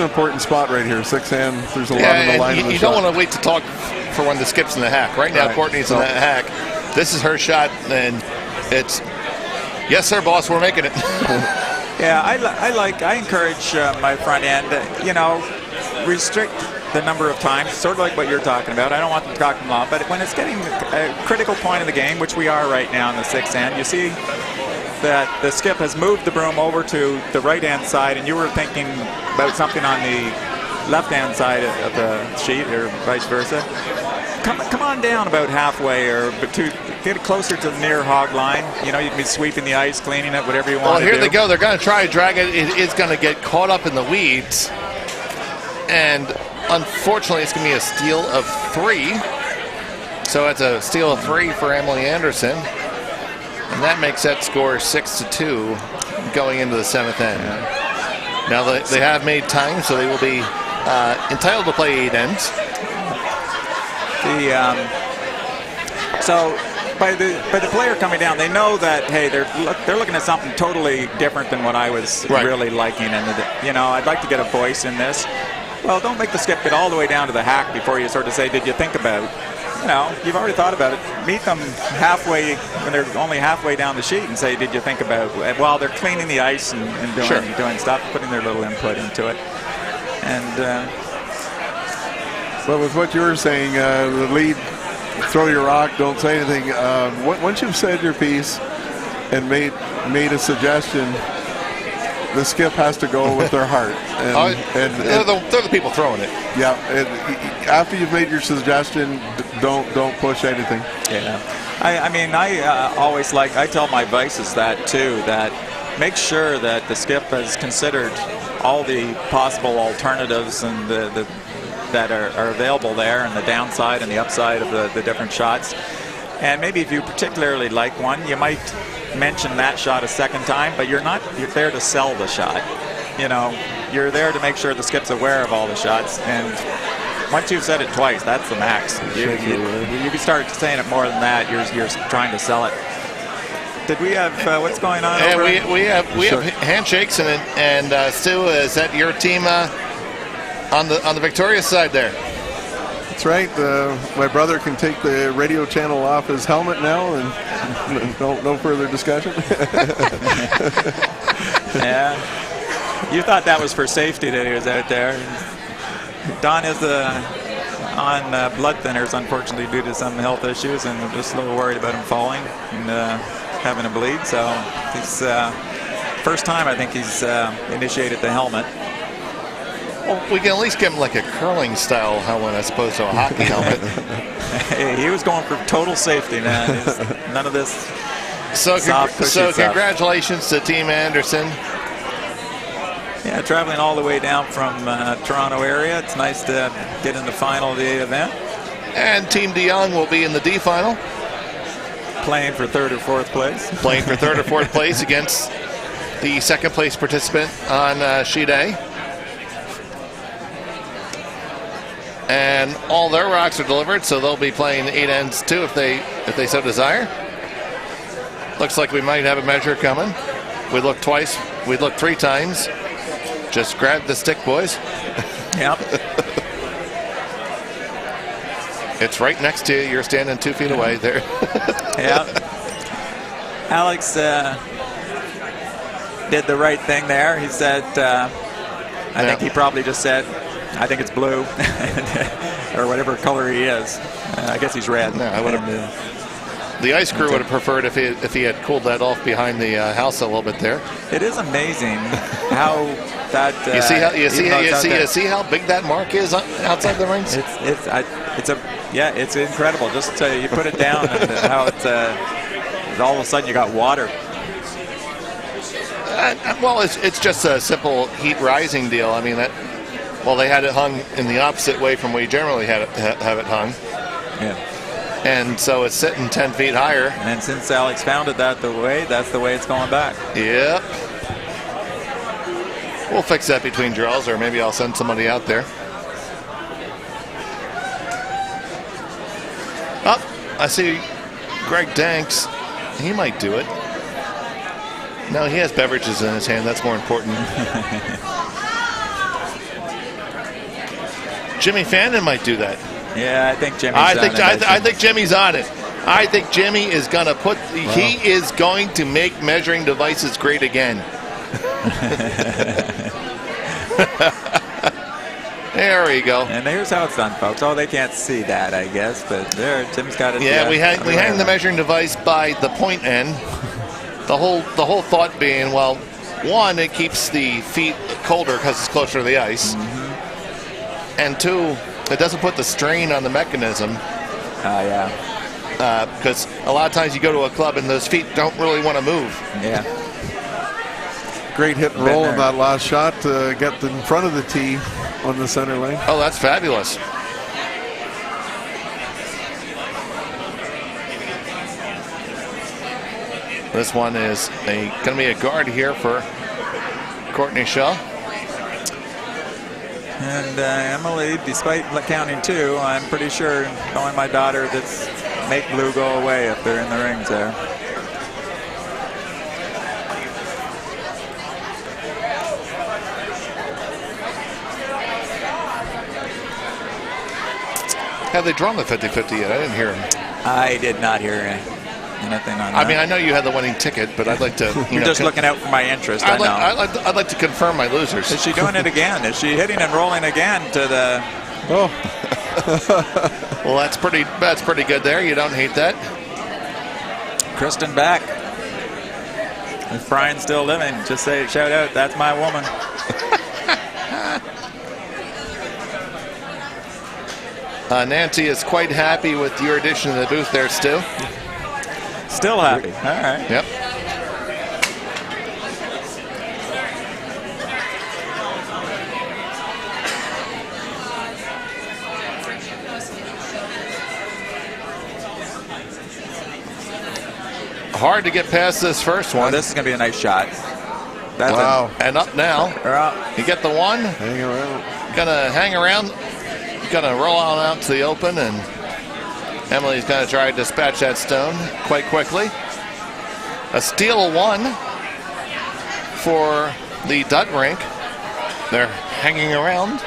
important spot right here. Six hand. There's a lot on the line. You don't want to wait to talk for when the skip's in the hack. Right now, Courtney's in that hack. This is her shot, and it's yes, sir, boss. We're making it. Yeah, I encourage my front end. Restrict the number of times, sort of like what you're talking about. I don't want them talking long, but when it's getting a critical point of the game, which we are right now in the sixth end, you see that the skip has moved the broom over to the right-hand side, and you were thinking about something on the left-hand side of the sheet, or vice versa. Come on down about halfway, or to get it closer to the near hog line. You can be sweeping the ice, cleaning it, whatever you want to do. Well, here they go. They're going to try to drag it. It is going to get caught up in the weeds, and unfortunately, it's going to be a steal of 3. So it's a steal of 3 for Emily Anderson. And that makes that score 6-2 going into the 7th end. Now they have made time, so they will be entitled to play 8 ends. So by the player coming down, they know that, hey, they're looking at something totally different than what I was really liking, and I'd like to get a voice in this. Well, don't make the skip get all the way down to the hack before you sort of say, did you think about? You've already thought about it. Meet them halfway when they're only halfway down the sheet and say, did you think about, while they're cleaning the ice and doing stuff, putting their little input into it. And well, with what you were saying, the lead, throw your rock, don't say anything. Once you've said your piece and made a suggestion, the skip has to go with their heart. And they're the people throwing it. Yeah. After you've made your suggestion, don't push anything. Yeah. I always I tell my vices that too, that make sure that the skip has considered all the possible alternatives and that are available there, and the downside and the upside of the different shots. And maybe if you particularly like one, you might mention that shot a second time, but you're there to sell the shot. You're there to make sure the skip's aware of all the shots, and once you've said it twice, that's the max. You can start saying it more than that, you're trying to sell it. Did we have what's going on? And we have handshakes, and Stu, is that your team on the victorious side there? That's right. My brother can take the radio channel off his helmet now, and no further discussion. Yeah. You thought that was for safety that he was out there. Don is on blood thinners, unfortunately, due to some health issues, and we're just a little worried about him falling and having a bleed. So he's first time I think he's initiated the helmet. Well, we can at least give him like a curling style helmet as opposed to a hockey helmet. Hey, he was going for total safety, man. None of this. So congratulations to Team Anderson. Yeah, traveling all the way down from Toronto area. It's nice to get in the final of the event. And Team DeYoung will be in the D final. Playing for 3rd or 4th place. Playing for 3rd or 4th place against the 2nd place participant on sheet A. And all their rocks are delivered, so they'll be playing 8 ends too if they so desire. Looks like we might have a measure coming. We looked twice. We looked 3 times. Just grab the stick, boys. Yep. It's right next to you. You're standing 2 feet away there. Yep. Alex did the right thing there. He said, I think he probably just said, I think it's blue, or whatever color he is. I guess he's red. No, I would have. The ice crew would have preferred if he had cooled that off behind the house a little bit there. It is amazing how that. You see how big that mark is outside the rings. It's incredible. Just you put it down and how it's all of a sudden you got water. Well, it's just a simple heat rising deal. I mean, they had it hung in the opposite way from where you generally have it hung. Yeah. And so it's sitting 10 feet higher. And since Alex found it that's the way it's going back. Yep. We'll fix that between drills, or maybe I'll send somebody out there. Oh, I see Greg Danks. He might do it. No, he has beverages in his hand. That's more important. Jimmy Fannin might do that. Yeah, I think Jimmy's I think Jimmy's on it. I think Jimmy is going to he is going to make measuring devices great again. There we go. And here's how it's done, folks. Oh, they can't see that, I guess, but there, Tim's got it. Yeah, we hang the measuring device by the point end. The whole thought being, well, one, it keeps the feet colder because it's closer to the ice, and two, it doesn't put the strain on the mechanism. Yeah. Because a lot of times you go to a club and those feet don't really want to move. Yeah. Great hit and roll on that last shot to get in front of the tee on the center lane. Oh, that's fabulous. This one is going to be a guard here for Courtney Shaw. And Emily, despite counting two, I'm pretty sure telling my daughter that's make blue go away if they're in the rings there. Have they drawn the 50-50 yet? I didn't hear him. I did not hear anything on that. I mean, I know you had the winning ticket, but I'd like to. You're just looking out for my interest. I know. I'd like to confirm my losers. Is she doing it again? Is she hitting and rolling again to the? Oh. Well, that's pretty good there. You don't hate that. Kristen Beck. If Brian's still living, just say shout out. That's my woman. Nancy is quite happy with your addition to the booth there, Stu. Still happy. All right. Yep. Hard to get past this first one. Oh, this is going to be a nice shot. That's wow. And up now. You get the one. Hang around. Gonna hang around. Gonna roll on out to the open, and Emily's gonna try to dispatch that stone quite quickly. A steal one for the Dutt rink. They're hanging around.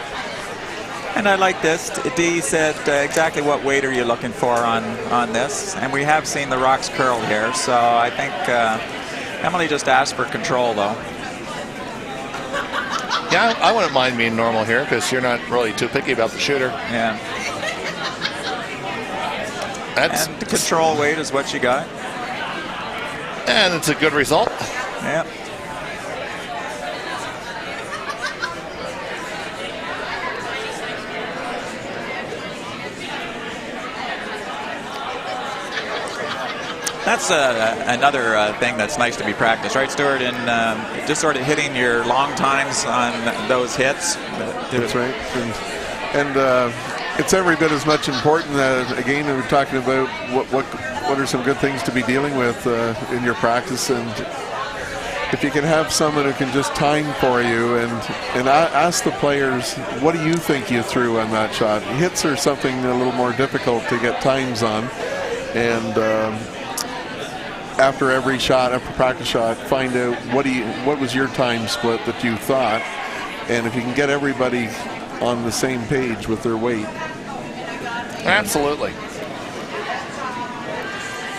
And I like this. Dee said exactly what weight are you looking for on this, and we have seen the rocks curl here, so I think Emily just asked for control though. Yeah, I wouldn't mind being normal here because you're not really too picky about the shooter. Yeah. And the control weight is what you got. And it's a good result. Yeah. That's another thing that's nice to be practiced, right, Stuart? And just sort of hitting your long times on those hits. That's right. And it's every bit as much important. Again, we're talking about what are some good things to be dealing with in your practice, and if you can have someone who can just time for you and ask the players, what do you think you threw on that shot? Hits are something a little more difficult to get times on, and after every shot, after practice shot, find out what was your time split that you thought, and if you can get everybody on the same page with their weight. Absolutely.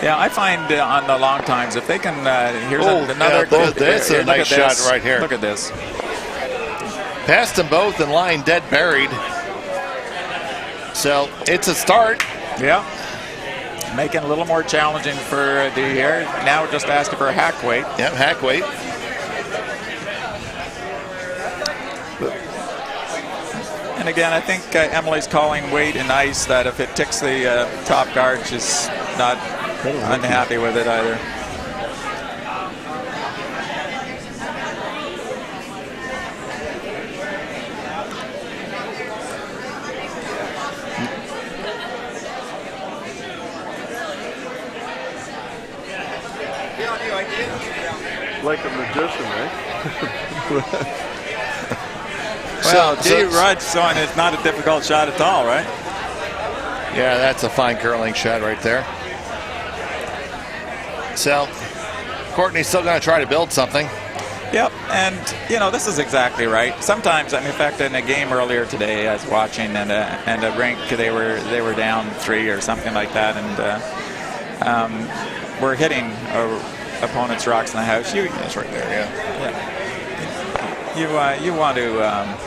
Yeah, I find on the long times, if they can, here's another. This is a nice shot right here. Look at this. Passed them both in line, dead buried. So it's a start. Yeah. Making it a little more challenging for the here. Now just asking for a hack weight. Yep, hack weight. And again, I think Emily's calling weight and ice that if it ticks the top guard, she's not unhappy with it either. Like a magician, eh? Well, Dave Rudd's showing it's not a difficult shot at all, right? Yeah, that's a fine curling shot right there. So, Courtney's still going to try to build something. Yep, and this is exactly right. Sometimes, in fact, in a game earlier today, I was watching, and a rink they were down 3 or something like that, and we're hitting opponents' rocks in the house. That's right there. Yeah. You want to.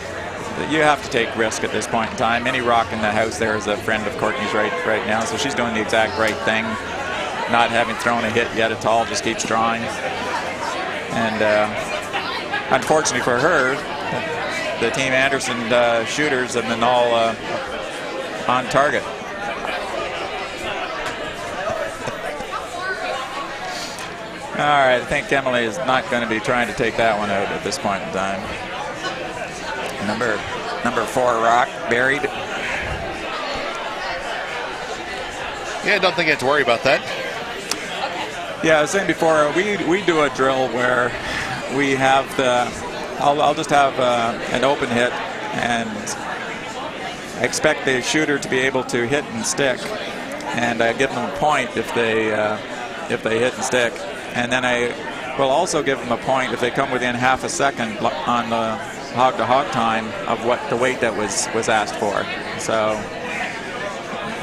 You have to take risk at this point in time. Any rock in the house there is a friend of Courtney's right now, so she's doing the exact right thing. Not having thrown a hit yet at all, just keeps drawing. And unfortunately for her, the Team Anderson shooters have been all on target. All right, I think Emily is not going to be trying to take that one out at this point in time. Number 4 rock buried. Yeah, I don't think you have to worry about that. Yeah, I was saying before, we do a drill where we have I'll just have an open hit and expect the shooter to be able to hit and stick, and I give them a point if they hit and stick, and then I will also give them a point if they come within half a second on the hog-to-hog time of what the weight that was asked for. So,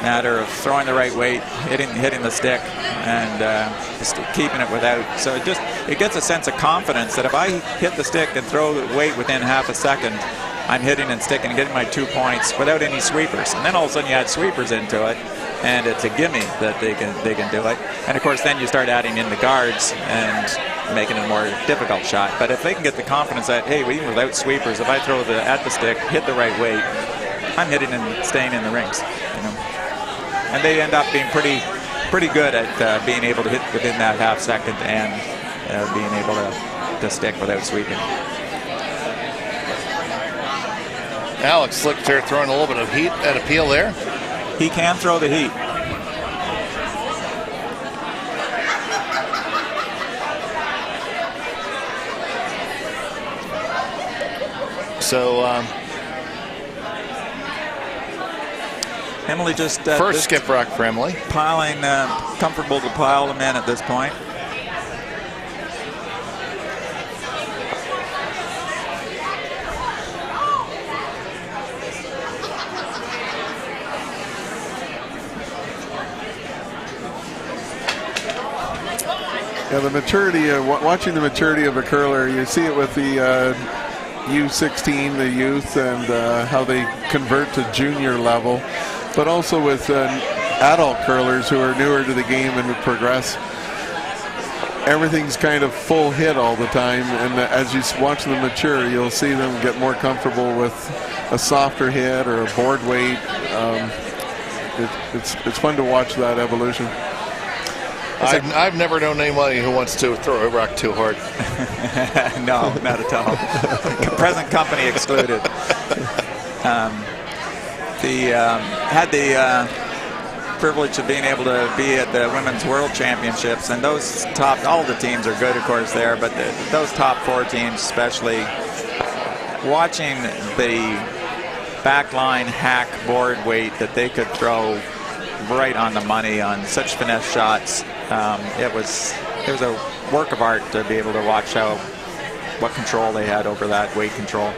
matter of throwing the right weight, hitting the stick, and just keeping it without. So it gets a sense of confidence that if I hit the stick and throw the weight within half a second, I'm hitting and sticking and getting my 2 points without any sweepers. And then all of a sudden you add sweepers into it, and it's a gimme that they can do it. And of course then you start adding in the guards and making it a more difficult shot. But if they can get the confidence that, hey, even without sweepers, if I throw at the stick, hit the right weight, I'm hitting and staying in the rings. And they end up being pretty good at being able to hit within that half second and being able to stick without sweeping. Alex slipped here, throwing a little bit of heat at appeal there. He can throw the heat. So Emily just first skip rock for Emily. Piling, comfortable to pile them in at this point. Yeah, the maturity, watching the maturity of a curler, you see it with the U16, the youth, and how they convert to junior level, but also with adult curlers who are newer to the game and progress. Everything's kind of full hit all the time, and as you watch them mature, you'll see them get more comfortable with a softer hit or a board weight. It's fun to watch that evolution. I've never known anybody who wants to throw a rock too hard. No, not at all. Present company excluded. Had the privilege of being able to be at the Women's World Championships, and those all the teams are good, of course, there, but those top 4 teams, especially, watching the backline hack board weight that they could throw right on the money on such finesse shots. It was a work of art to be able to watch what control they had over that weight control.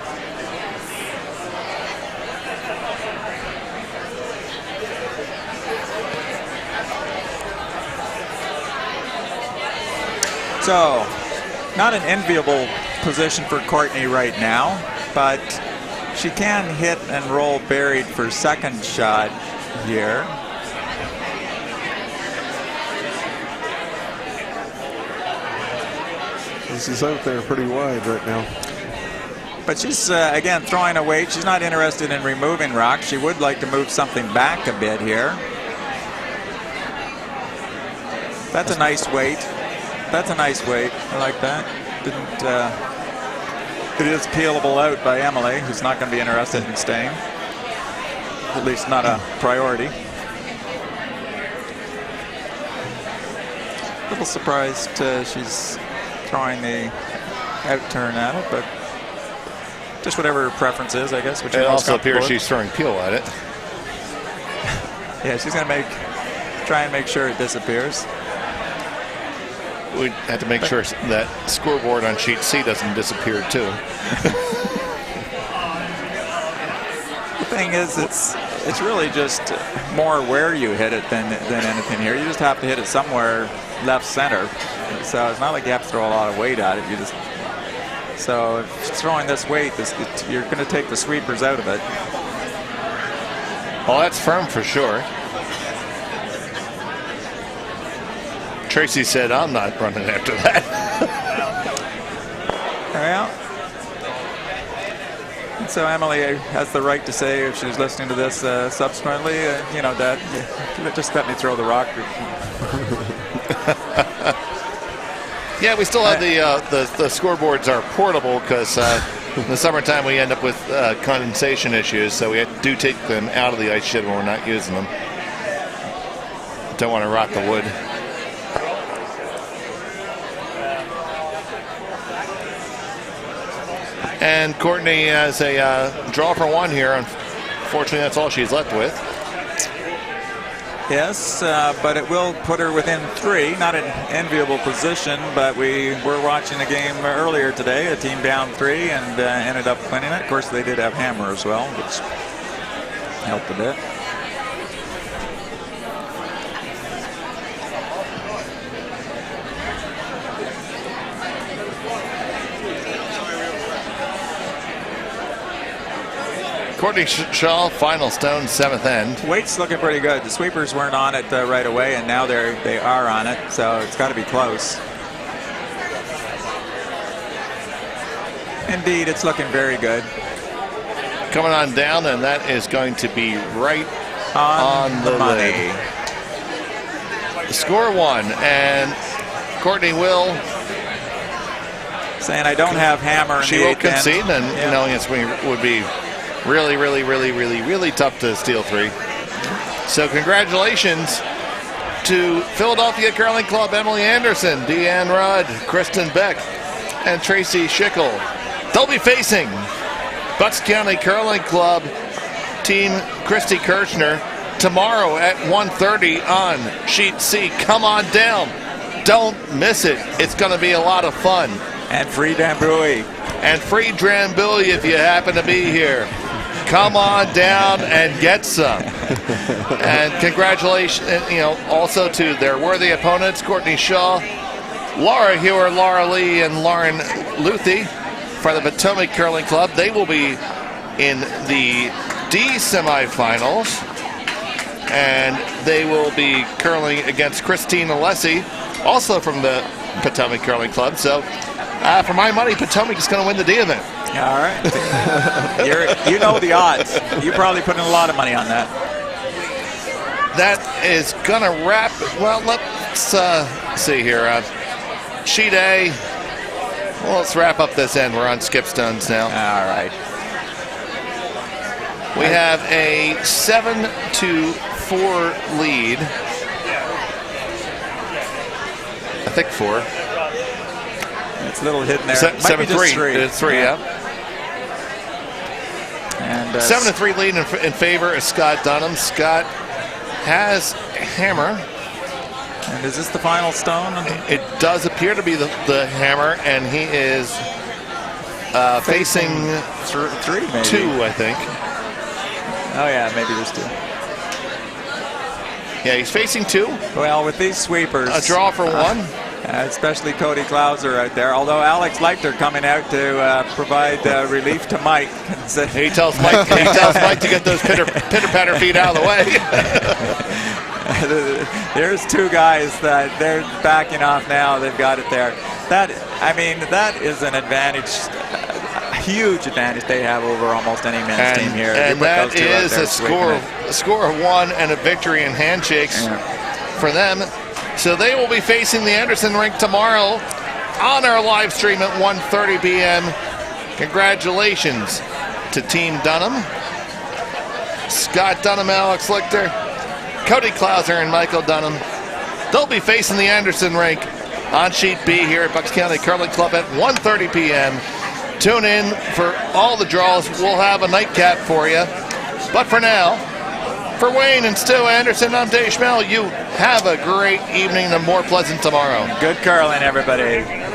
So, not an enviable position for Courtney right now, but she can hit and roll buried for second shot here. This is out there pretty wide right now. But she's, again, throwing a weight. She's not interested in removing rock. She would like to move something back a bit here. That's a nice weight. That's a nice weight. I like that. It is peelable out by Emily, who's not going to be interested in staying. At least not a priority. A little surprised she's throwing the out turn at it, but just whatever her preference is, I guess. It also appears she's throwing Peel at it. Yeah, she's going to try and make sure it disappears. We have to make sure that scoreboard on sheet C doesn't disappear too. The thing is, it's really just more where you hit it than anything here. You just have to hit it somewhere left center. So it's not like you have to throw a lot of weight at it. So if throwing this weight, you're going to take the sweepers out of it. Well, that's firm for sure. Tracy said, I'm not running after that. Well, so Emily has the right to say, if she's listening to this subsequently, you know, Dad, just let me throw the rock. Yeah, we still have the scoreboards are portable because in the summertime we end up with condensation issues, so we do take them out of the ice shed when we're not using them. Don't want to rot the wood. And Courtney has a draw for one here. Unfortunately, that's all she's left with. Yes, but it will put her within 3. Not an enviable position, but we were watching a game earlier today, a team down 3, and ended up winning it. Of course, they did have hammer as well, which helped a bit. Courtney Shaw, final stone, 7th end. Weight's looking pretty good. The sweepers weren't on it right away, and now they are on it, so it's got to be close. Indeed, it's looking very good. Coming on down, and that is going to be right on the money. Score 1, and Courtney will. Saying I don't have hammer. She will concede, and you know, it would be really tough to steal 3. So congratulations to Philadelphia Curling Club, Emily Anderson, Deanne Rudd, Kristen Beck, and Tracy Schickel. They'll be facing Bucks County Curling Club team Christy Kirchner tomorrow at 1:30 on Sheet C. Come on down. Don't miss it. It's going to be a lot of fun. And free Drambuie. And free Drambuie if you happen to be here. Come on down and get some. And congratulations, you know, also to their worthy opponents, Courtney Shaw, Laura Hewer, Laura Lee, and Lauren Luthi for the Potomac Curling Club. They will be in the D semifinals, and they will be curling against Christine Alessi, also from the Potomac Curling Club. So, for my money, Potomac is going to win the D event. All right. You know the odds. You probably put in a lot of money on that. That is going to wrap. Well, let's see here. Sheet A. Well, let's wrap up this end. We're on skip stones now. All right. We have a 7-4 lead. I think 4. It's a little hidden there. 7-3. It's 3, yeah. And 7-3 lead in favor of Scott Dunham. Scott has hammer. And is this the final stone? It does appear to be the hammer, and he is facing 3, maybe. 2, I think. Oh yeah, maybe there's 2. Yeah, he's facing 2. Well, with these sweepers, a draw for 1. Especially Cody Klauser out there. Although Alex Leiter coming out to provide relief to Mike. He tells Mike to get those pitter-patter feet out of the way. There's 2 guys that they're backing off now. They've got it there. That is an advantage, a huge advantage they have over almost any men's team here. And that is a score of 1 and a victory in handshakes for them. So they will be facing the Anderson rink tomorrow on our live stream at 1:30 p.m. Congratulations to Team Dunham. Scott Dunham, Alex Lichter, Cody Klauser, and Michael Dunham. They'll be facing the Anderson rink on Sheet B here at Bucks County Curling Club at 1:30 p.m. Tune in for all the draws. We'll have a nightcap for you. But for now, for Wayne and Stu Anderson, I'm Dave Schmel. You have a great evening and more pleasant tomorrow. Good curling, everybody.